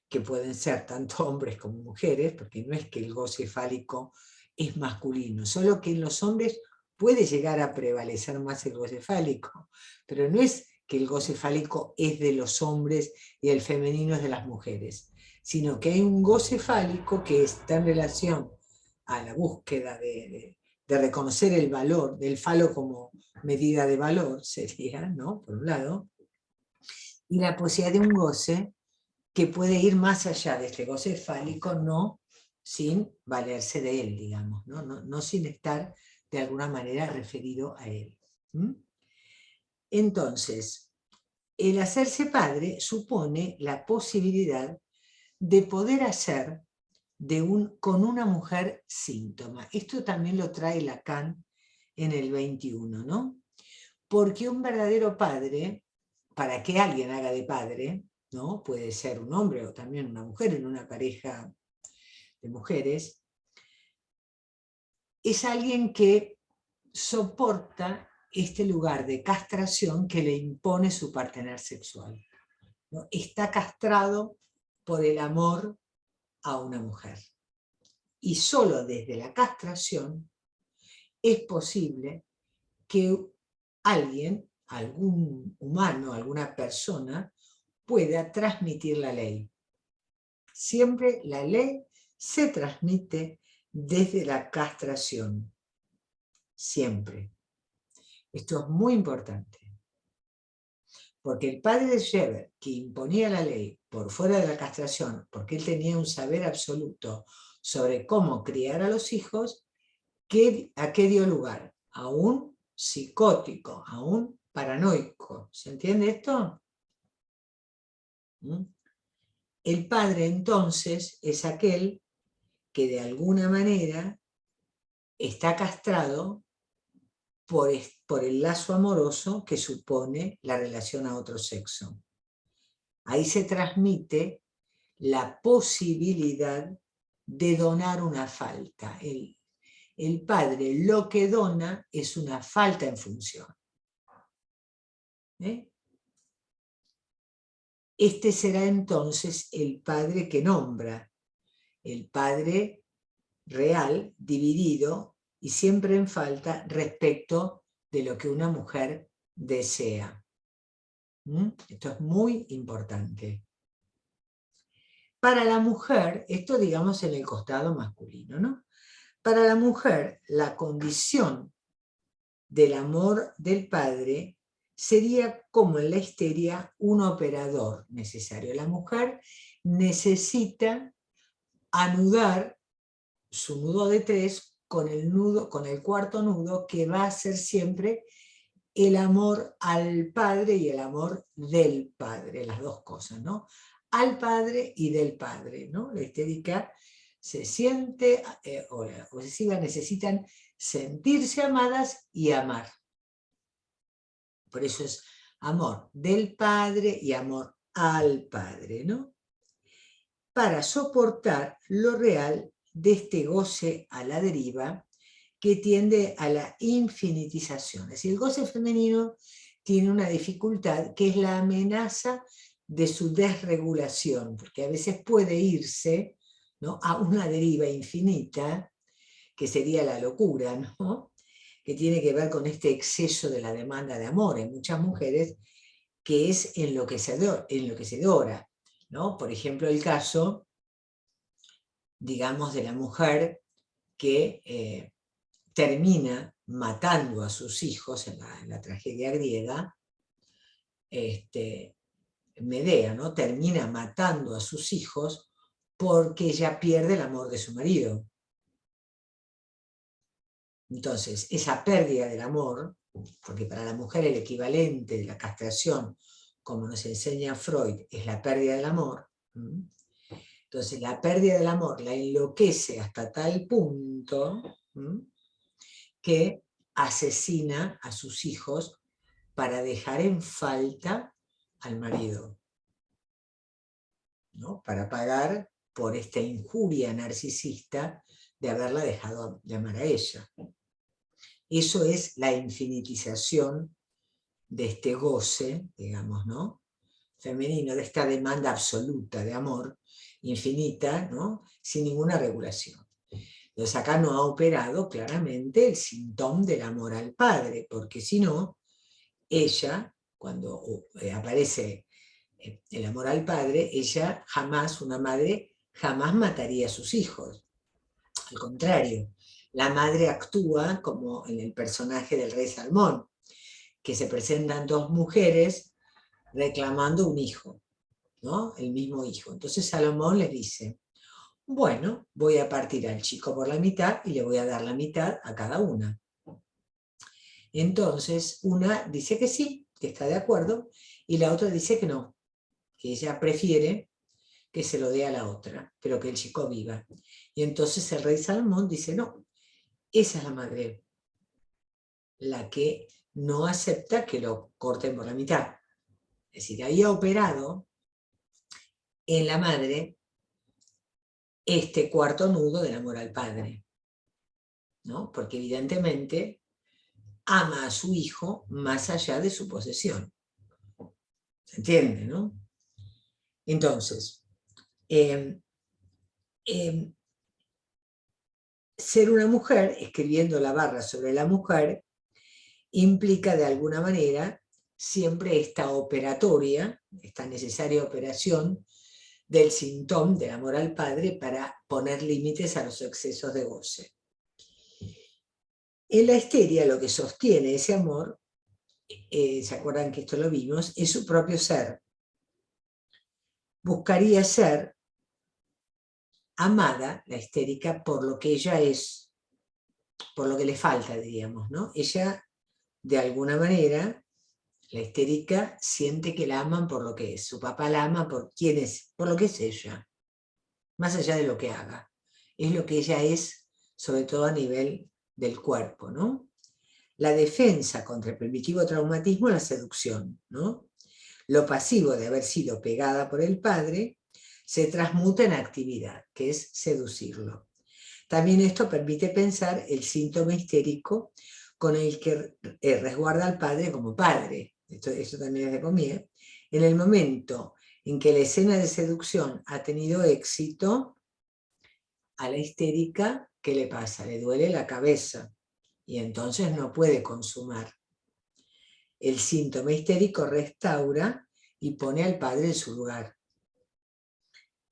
que pueden ser tanto hombres como mujeres, porque no es que el goce fálico es masculino, solo que en los hombres puede llegar a prevalecer más el goce fálico, pero no es que el goce fálico es de los hombres y el femenino es de las mujeres, sino que hay un goce fálico que está en relación a la búsqueda de reconocer el valor del falo como medida de valor, sería, ¿no?, por un lado, y la posibilidad de un goce que puede ir más allá de este goce fálico, no sin valerse de él, digamos, no sin estar de alguna manera referido a él. Entonces, el hacerse padre supone la posibilidad de poder hacer con una mujer síntoma. Esto también lo trae Lacan en el 21, ¿no? Porque un verdadero padre, para que alguien haga de padre, ¿no?, puede ser un hombre o también una mujer en una pareja de mujeres, es alguien que soporta este lugar de castración que le impone su partener sexual, ¿no? Está castrado por el amor a una mujer. Y solo desde la castración es posible que alguien, algún humano, alguna persona, pueda transmitir la ley. Siempre la ley se transmite desde la castración. Siempre. Esto es muy importante. Porque el padre de Scheber, que imponía la ley por fuera de la castración, porque él tenía un saber absoluto sobre cómo criar a los hijos, ¿a qué dio lugar? A un psicótico, a un paranoico. ¿Se entiende esto? ¿Mm? El padre entonces es aquel que de alguna manera está castrado por el lazo amoroso que supone la relación a otro sexo. Ahí se transmite la posibilidad de donar una falta. El padre lo que dona es una falta en función. Este será entonces el padre que nombra, el padre real, dividido y siempre en falta respecto de lo que una mujer desea. Esto es muy importante. Para la mujer, esto digamos en el costado masculino, ¿no? Para la mujer, la condición del amor del padre sería como en la histeria un operador necesario. La mujer necesita anudar su nudo de 3 con el cuarto nudo, que va a ser siempre el amor al padre y el amor del padre, las dos cosas, ¿no? Al padre y del padre, ¿no? La histérica se siente, o la obsesiva necesitan sentirse amadas y amar. Por eso es amor del padre y amor al padre, ¿no? Para soportar lo real de este goce a la deriva que tiende a la infinitización. Es decir, el goce femenino tiene una dificultad que es la amenaza de su desregulación, porque a veces puede irse, ¿no?, a una deriva infinita, que sería la locura, ¿no?, que tiene que ver con este exceso de la demanda de amor en muchas mujeres, que es enloquecedora, ¿no? Por ejemplo, el caso, digamos, de la mujer que termina matando a sus hijos en la tragedia griega, Medea, ¿no?, termina matando a sus hijos porque ella pierde el amor de su marido. Entonces, esa pérdida del amor, porque para la mujer el equivalente de la castración, como nos enseña Freud, es la pérdida del amor. Entonces, la pérdida del amor la enloquece hasta tal punto que asesina a sus hijos para dejar en falta al marido, ¿no?, para pagar por esta injuria narcisista de haberla dejado de amar a ella. Eso es la infinitización de este goce, digamos, ¿no?, femenino, de esta demanda absoluta de amor, infinita, ¿no?, sin ninguna regulación. Entonces acá no ha operado claramente el síntoma del amor al padre, porque si no, ella, cuando aparece el amor al padre, ella jamás, una madre, jamás mataría a sus hijos. Al contrario, la madre actúa como en el personaje del rey Salomón, que se presentan dos mujeres reclamando un hijo, ¿no?, el mismo hijo. Entonces Salomón les dice: bueno, voy a partir al chico por la mitad y le voy a dar la mitad a cada una. Entonces una dice que sí, que está de acuerdo, y la otra dice que no, que ella prefiere que se lo dé a la otra, pero que el chico viva. Y entonces el rey Salomón dice: no, esa es la madre, la que no acepta que lo corten por la mitad. Es decir, ahí ha operado en la madre este cuarto nudo del amor al padre, ¿no?, porque evidentemente ama a su hijo más allá de su posesión. ¿Se entiende, no? Entonces, ser una mujer, escribiendo la barra sobre la mujer, implica de alguna manera siempre esta operatoria, esta necesaria operación del síntoma del amor al padre para poner límites a los excesos de goce. En la histeria lo que sostiene ese amor, ¿se acuerdan que esto lo vimos? Es su propio ser. Buscaría ser amada, la histérica, por lo que ella es, por lo que le falta, diríamos, ¿no? Ella, de alguna manera, la histérica siente que la aman por lo que es. Su papá la ama por quién es, por lo que es ella, más allá de lo que haga. Es lo que ella es, sobre todo a nivel del cuerpo, ¿no? La defensa contra el primitivo traumatismo es la seducción, ¿no? Lo pasivo de haber sido pegada por el padre se transmuta en actividad, que es seducirlo. También esto permite pensar el síntoma histérico con el que resguarda al padre como padre. Esto también es de Pommier. En el momento en que la escena de seducción ha tenido éxito, a la histérica, ¿qué le pasa? Le duele la cabeza y entonces no puede consumar. El síntoma histérico restaura y pone al padre en su lugar.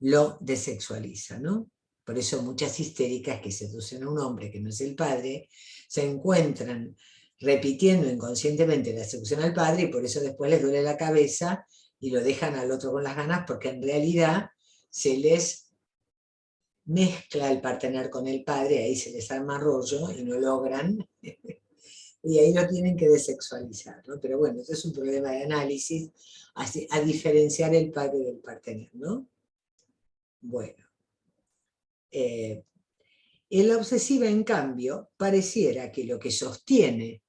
Lo desexualiza, ¿no? Por eso muchas histéricas que seducen a un hombre que no es el padre, se encuentran repitiendo inconscientemente la seducción al padre y por eso después les duele la cabeza y lo dejan al otro con las ganas porque en realidad se les mezcla el partener con el padre, ahí se les arma rollo y no logran, y ahí lo tienen que desexualizar, ¿no? Pero bueno, esto es un problema de análisis, a diferenciar el padre del partener, ¿no? Bueno. En la obsesiva, en cambio, pareciera que lo que sostiene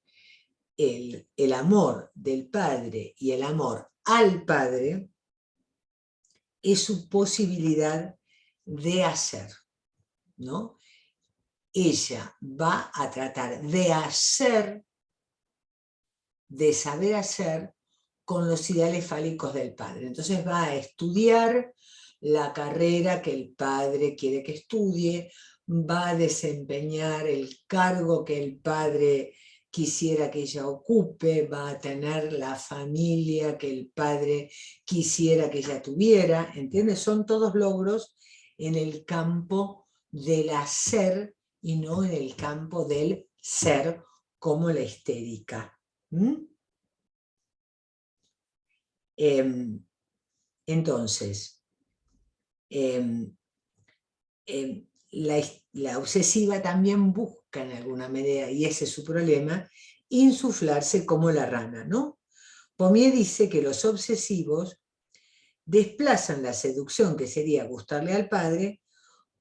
el amor del padre y el amor al padre es su posibilidad de hacer, ¿no? Ella va a tratar de hacer, de saber hacer con los ideales fálicos del padre. Entonces va a estudiar la carrera que el padre quiere que estudie, va a desempeñar el cargo que el padre quisiera que ella ocupe, va a tener la familia que el padre quisiera que ella tuviera, ¿entiendes? Son todos logros en el campo del hacer y no en el campo del ser, como la histérica. Entonces, la obsesiva también busca en alguna manera, y ese es su problema, insuflarse como la rana, ¿no? Pommier dice que los obsesivos desplazan la seducción, que sería gustarle al padre,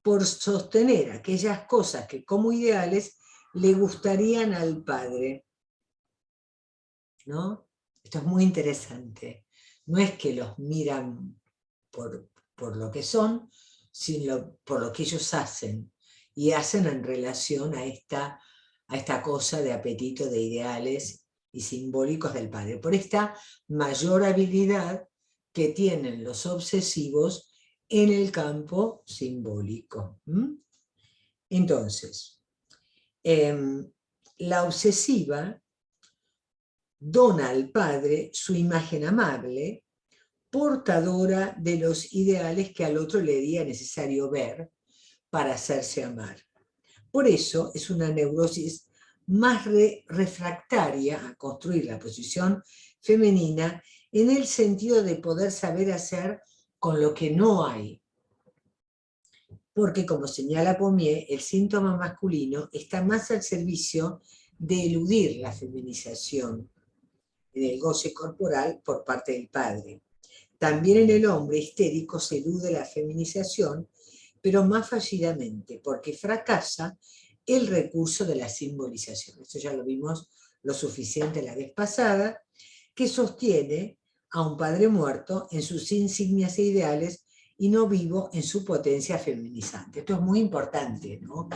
por sostener aquellas cosas que como ideales le gustarían al padre, ¿no? Esto es muy interesante. No es que los miran por lo que son, sino por lo que ellos hacen, y hacen en relación a esta cosa de apetito de ideales y simbólicos del padre, por esta mayor habilidad que tienen los obsesivos en el campo simbólico. Entonces, la obsesiva dona al padre su imagen amable, portadora de los ideales que al otro le haría necesario ver para hacerse amar. Por eso es una neurosis más refractaria a construir la posición femenina en el sentido de poder saber hacer con lo que no hay. Porque, como señala Pommier, el síntoma masculino está más al servicio de eludir la feminización en el goce corporal por parte del padre. También en el hombre histérico se elude la feminización, pero más fallidamente, porque fracasa el recurso de la simbolización. Esto ya lo vimos lo suficiente la vez pasada, que sostiene a un padre muerto en sus insignias e ideales y no vivo en su potencia feminizante. Esto es muy importante, ¿no?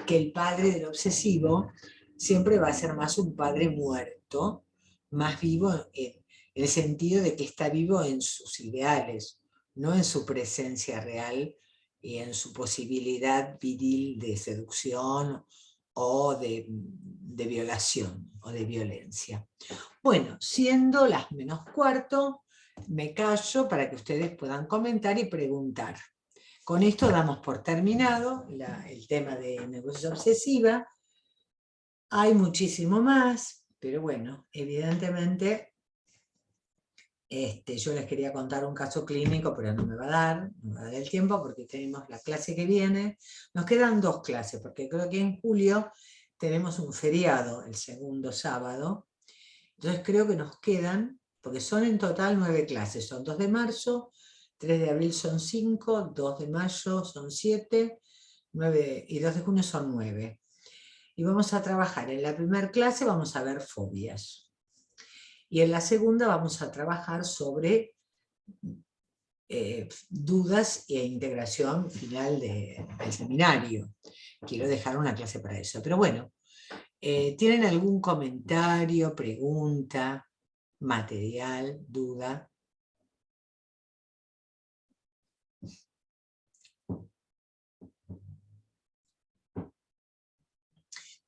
Que el padre del obsesivo siempre va a ser más un padre muerto, más vivo en el sentido de que está vivo en sus ideales, no en su presencia real y en su posibilidad viril de seducción o de de violación o de violencia. Bueno, siendo las -4, me callo para que ustedes puedan comentar y preguntar. Con esto damos por terminado el tema de neurosis obsesiva. Hay muchísimo más, pero bueno, evidentemente yo les quería contar un caso clínico, pero no me va a dar el tiempo porque tenemos la clase que viene. Nos quedan 2 clases, porque creo que en julio tenemos un feriado, el segundo sábado. Entonces creo que nos quedan, porque son en total 9 clases, son 2 de marzo, 3 de abril son 5, 2 de mayo son 7, 9 y 2 de junio son 9. Y vamos a trabajar, en la primera clase vamos a ver fobias. Y en la segunda vamos a trabajar sobre dudas e integración final del seminario. Quiero dejar una clase para eso. Pero bueno, ¿tienen algún comentario, pregunta, material, duda?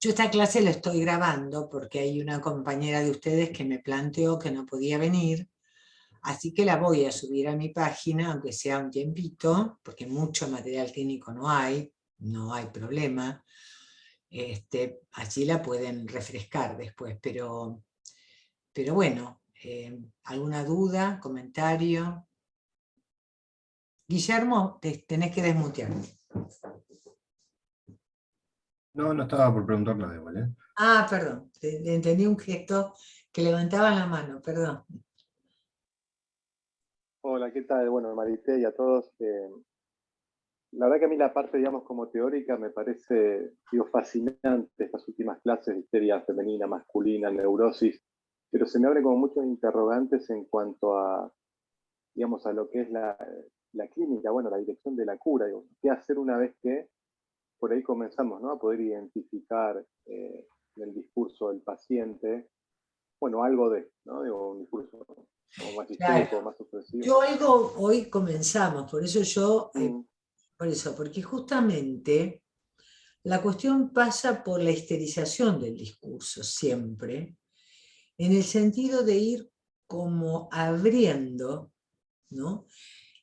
Yo esta clase la estoy grabando porque hay una compañera de ustedes que me planteó que no podía venir, así que la voy a subir a mi página, aunque sea un tiempito, porque mucho material clínico no hay problema. Allí la pueden refrescar después, pero bueno, ¿alguna duda, comentario? Guillermo, tenés que desmutearte. No, no estaba por preguntar nada igual, ¿eh? Ah, perdón, entendí un gesto que levantaban la mano, perdón. Hola, ¿qué tal? Bueno, Marité y a todos. La verdad que a mí la parte, digamos, como teórica me parece, fascinante estas últimas clases de histeria femenina, masculina, neurosis, pero se me abren como muchos interrogantes en cuanto a, digamos, a lo que es la clínica, bueno, la dirección de la cura, digo, qué hacer una vez que por ahí comenzamos, ¿no?, a poder identificar en el discurso del paciente, bueno, algo de, ¿no?, digo, un discurso como más histérico, Claro. más opresivo. Yo hoy comenzamos, por eso porque justamente la cuestión pasa por la histerización del discurso siempre, en el sentido de ir como abriendo, ¿no?,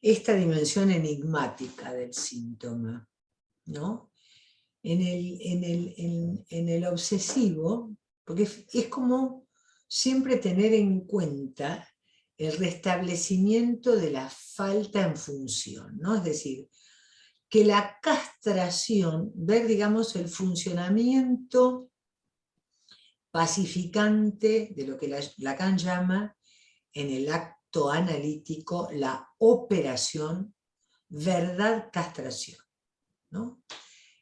esta dimensión enigmática del síntoma, ¿no? En el obsesivo, porque es como siempre tener en cuenta el restablecimiento de la falta en función, ¿no? Es decir, que la castración, ver, digamos, el funcionamiento pacificante de lo que Lacan llama en el acto analítico la operación verdad-castración, ¿no?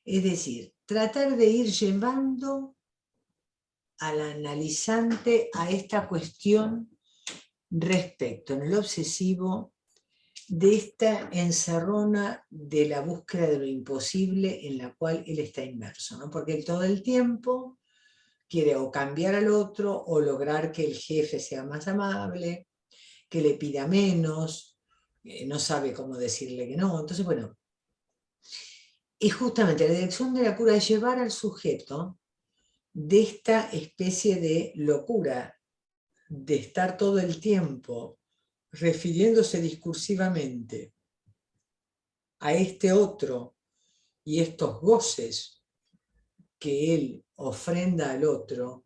Es decir, tratar de ir llevando al analizante a esta cuestión respecto en el obsesivo de esta encerrona de la búsqueda de lo imposible en la cual él está inmerso, ¿no? Porque él todo el tiempo quiere o cambiar al otro o lograr que el jefe sea más amable, que le pida menos, no sabe cómo decirle que no. Entonces, bueno, y justamente la dirección de la cura es llevar al sujeto de esta especie de locura, de estar todo el tiempo refiriéndose discursivamente a este otro y estos goces que él ofrenda al otro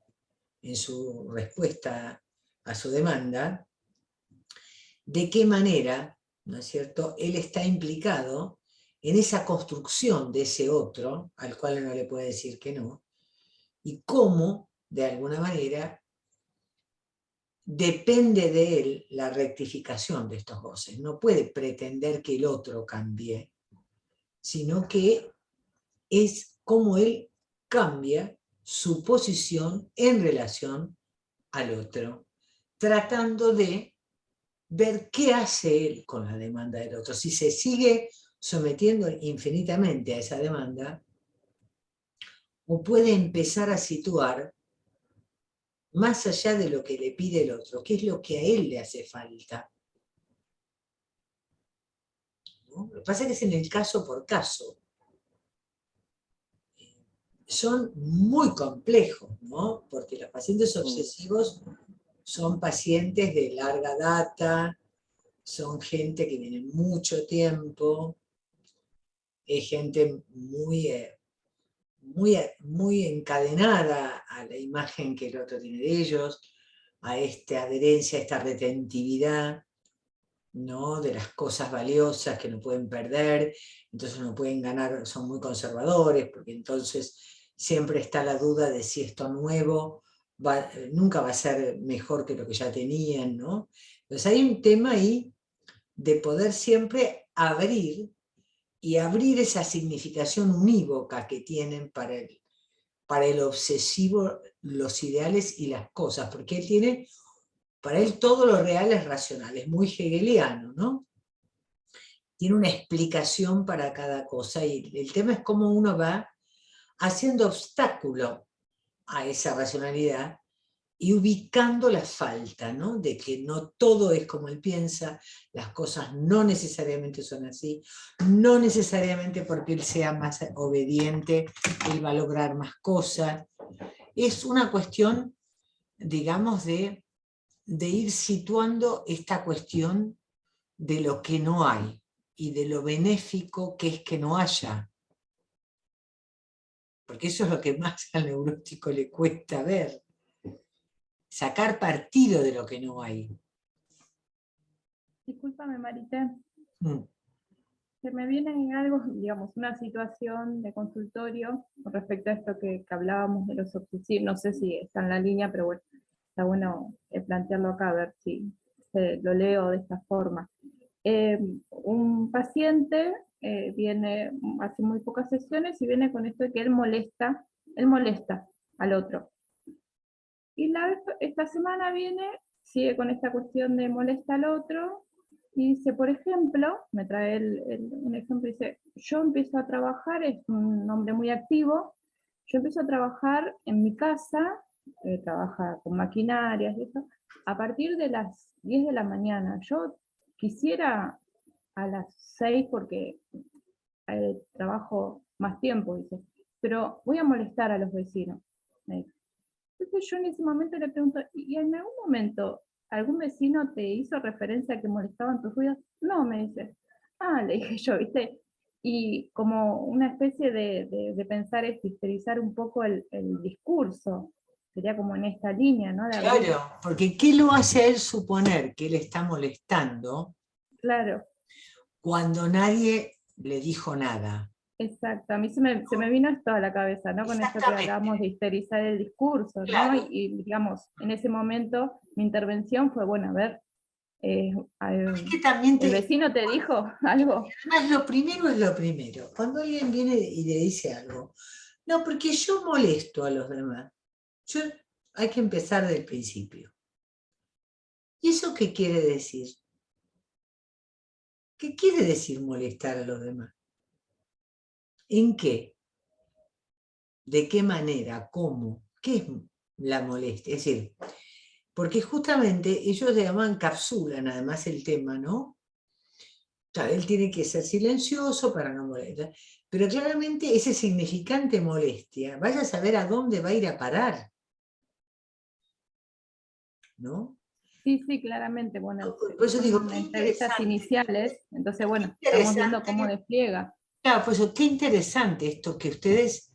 en su respuesta a su demanda, de qué manera, ¿no es cierto?, él está implicado en esa construcción de ese otro, al cual no le puede decir que no, y cómo, de alguna manera, depende de él la rectificación de estos goces. No puede pretender que el otro cambie, sino que es como él cambia su posición en relación al otro, tratando de ver qué hace él con la demanda del otro. Si se sigue sometiendo infinitamente a esa demanda, o puede empezar a situar más allá de lo que le pide el otro, qué es lo que a él le hace falta, ¿no? Lo que pasa es que es en el caso por caso. son muy complejos, ¿no? Porque los pacientes obsesivos son pacientes de larga data, son gente que viene mucho tiempo, es gente muy encadenada a la imagen que el otro tiene de ellos, a esta adherencia, a esta retentividad, ¿no? De las cosas valiosas que no pueden perder, entonces no pueden ganar, son muy conservadores, porque entonces siempre está la duda de si esto nuevo nunca va a ser mejor que lo que ya tenían, ¿no? Entonces hay un tema ahí de poder siempre abrir esa significación unívoca que tienen para el obsesivo los ideales y las cosas, porque él tiene, para él todo lo real es racional, es muy hegeliano, ¿no? Tiene una explicación para cada cosa, y el tema es cómo uno va haciendo obstáculo a esa racionalidad y ubicando la falta, ¿no? De que no todo es como él piensa, las cosas no necesariamente son así, no necesariamente porque él sea más obediente, él va a lograr más cosas. Es una cuestión, digamos, de ir situando esta cuestión de lo que no hay y de lo benéfico que es que no haya. Porque eso es lo que más al neurótico le cuesta ver. Sacar partido de lo que no hay. Discúlpame, Marité. Mm. Se me viene algo, digamos, una situación de consultorio con respecto a esto que hablábamos de los obsesivos. No sé si está en la línea, pero bueno, está bueno plantearlo acá, a ver si lo leo de esta forma. Un paciente viene hace muy pocas sesiones y viene con esto de que él molesta al otro. Y esta semana sigue con esta cuestión de molesta al otro, y dice, por ejemplo, me trae un ejemplo, dice, yo empiezo a trabajar, es un hombre muy activo, yo empiezo a trabajar en mi casa, trabaja con maquinarias y eso, a partir de las 10 de la mañana. Yo quisiera a las 6 porque trabajo más tiempo, dice, pero voy a molestar a los vecinos, me dice. Entonces yo en ese momento le pregunto, ¿y en algún momento algún vecino te hizo referencia a que molestaban tus ruidos? No, me dice. Ah, le dije yo, ¿viste? Y como una especie de pensar es histerizar un poco el discurso. Sería como en esta línea, ¿no? Claro, porque ¿qué lo hace a él suponer que él está molestando? Claro. Cuando nadie le dijo nada. Exacto, a mí se me vino esto a la cabeza, ¿no? Con esto que hablamos de histerizar el discurso, ¿no? Claro. Y digamos, en ese momento mi intervención fue, bueno, a ver, Es que también ¿el vecino te dijo algo? Además, lo primero es lo primero. Cuando alguien viene y le dice algo, no, porque yo molesto a los demás. Hay que empezar del principio. ¿Y eso qué quiere decir? ¿Qué quiere decir molestar a los demás? ¿En qué? ¿De qué manera? ¿Cómo? ¿Qué es la molestia? Es decir, porque justamente ellos le llaman capsulan además el tema, ¿no? Claro, él tiene que ser silencioso para no molestar. Pero claramente ese significante molestia, vaya a saber a dónde va a ir a parar. ¿No? Sí, claramente. Bueno, por eso digo, son entrevistas iniciales, entonces bueno, estamos viendo cómo despliega. Claro, por eso qué interesante esto, que ustedes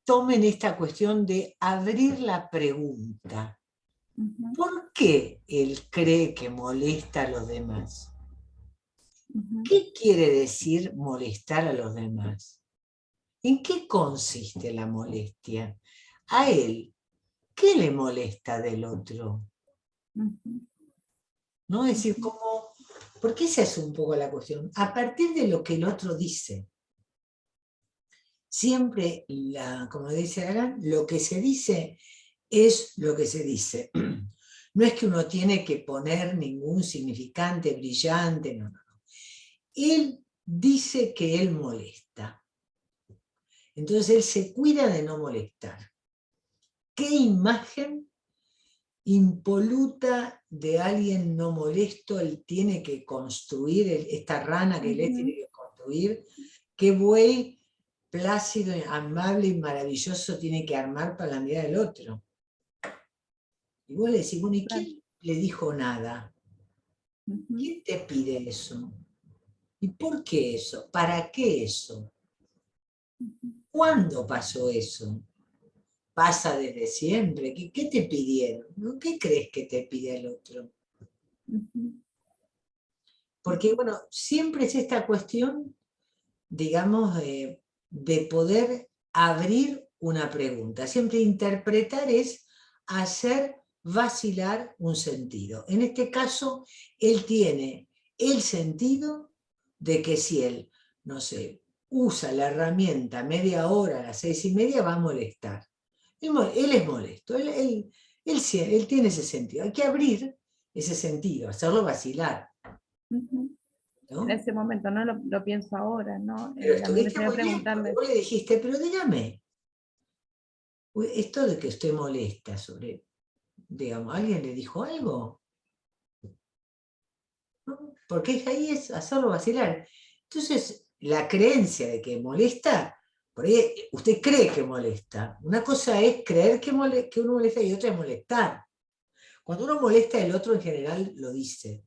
tomen esta cuestión de abrir la pregunta. ¿Por qué él cree que molesta a los demás? ¿Qué quiere decir molestar a los demás? ¿En qué consiste la molestia? A él, ¿qué le molesta del otro? ¿No? Es decir, ¿por qué esa es un poco la cuestión? A partir de lo que el otro dice. Siempre, como dice Alan, lo que se dice es lo que se dice. No es que uno tiene que poner ningún significante brillante, no. Él dice que él molesta. Entonces él se cuida de no molestar. ¿Qué imagen impoluta de alguien no molesto él tiene que construir, esta rana que él tiene que construir? ¿Qué buey plácido, amable y maravilloso tiene que armar para la mirada del otro? Y vos le decís, bueno, ¿y quién le dijo nada? ¿Quién te pide eso? ¿Y por qué eso? ¿Para qué eso? ¿Cuándo pasó eso? ¿Pasa desde siempre? ¿Qué te pidieron? ¿No? ¿Qué crees que te pide el otro? Porque, bueno, siempre es esta cuestión, digamos, de poder abrir una pregunta. Siempre interpretar es hacer vacilar un sentido. En este caso, él tiene el sentido de que si él, no sé, usa la herramienta media hora a las 6:30, va a molestar. Él es molesto, él tiene ese sentido. Hay que abrir ese sentido, hacerlo vacilar. ¿No? En ese momento, no lo pienso ahora, ¿no? Pero A mí me estuviste gustaría muy bien, porque preguntarle. vos le dijiste, pero dígame, esto de que usted molesta sobre, digamos, ¿alguien le dijo algo? ¿No? Porque ahí es hacerlo vacilar. Entonces, la creencia de que molesta, por ahí usted cree que molesta. Una cosa es creer que uno molesta y otra es molestar. Cuando uno molesta, el otro en general lo dice.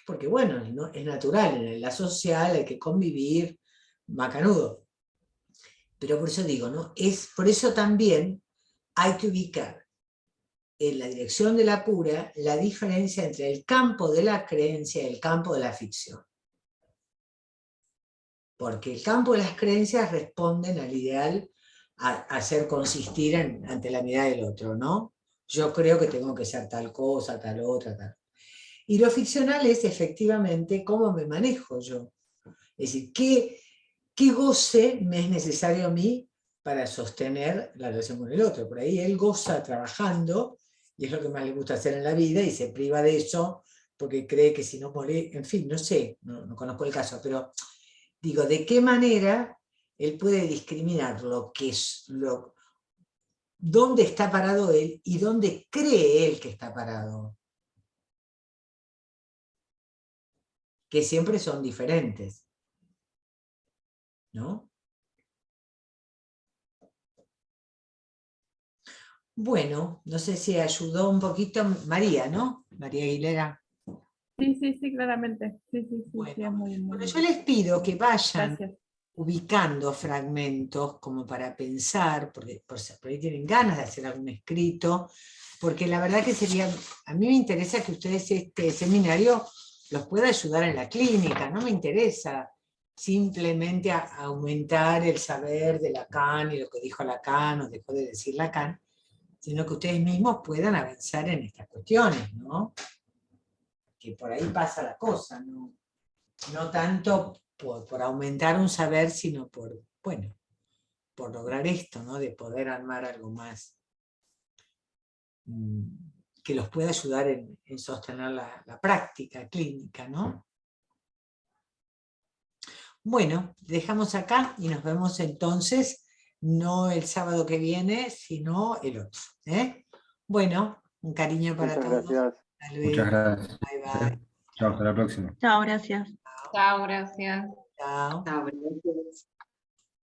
Porque bueno, ¿no? Es natural, en la social hay que convivir, macanudo. Pero por eso digo, ¿no? Por eso también hay que ubicar en la dirección de la cura la diferencia entre el campo de la creencia y el campo de la ficción. Porque el campo de las creencias responden al ideal a hacer consistir ante la mirada del otro, ¿no? Yo creo que tengo que ser tal cosa, tal otra, tal. Y lo ficcional es efectivamente cómo me manejo yo. Es decir, ¿qué goce me es necesario a mí para sostener la relación con el otro? Por ahí él goza trabajando, y es lo que más le gusta hacer en la vida, y se priva de eso porque cree que si no molesta, en fin, no sé, no conozco el caso, pero digo, ¿de qué manera él puede discriminar lo que es, dónde está parado él y dónde cree él que está parado? Que siempre son diferentes, ¿no? Bueno, no sé si ayudó un poquito María, ¿no? María Aguilera. Sí, claramente. Sí, Bueno, es muy, bueno, yo les pido que vayan Gracias. ubicando fragmentos como para pensar, porque por ahí tienen ganas de hacer algún escrito, porque la verdad que sería, a mí me interesa que ustedes este seminario los pueda ayudar en la clínica, no me interesa simplemente aumentar el saber de Lacan y lo que dijo Lacan o dejó de decir Lacan, sino que ustedes mismos puedan avanzar en estas cuestiones, ¿no? Que por ahí pasa la cosa, no tanto por aumentar un saber, sino por lograr esto, ¿no? De poder armar algo más que los pueda ayudar en sostener la práctica clínica, ¿no? Bueno, dejamos acá y nos vemos entonces, no el sábado que viene, sino el otro. Bueno, un cariño para Muchas todos. gracias. Hasta luego. Muchas gracias. Bye, bye. Chao, hasta la próxima. Chao, gracias. Chao, gracias. Chao. Chao, gracias.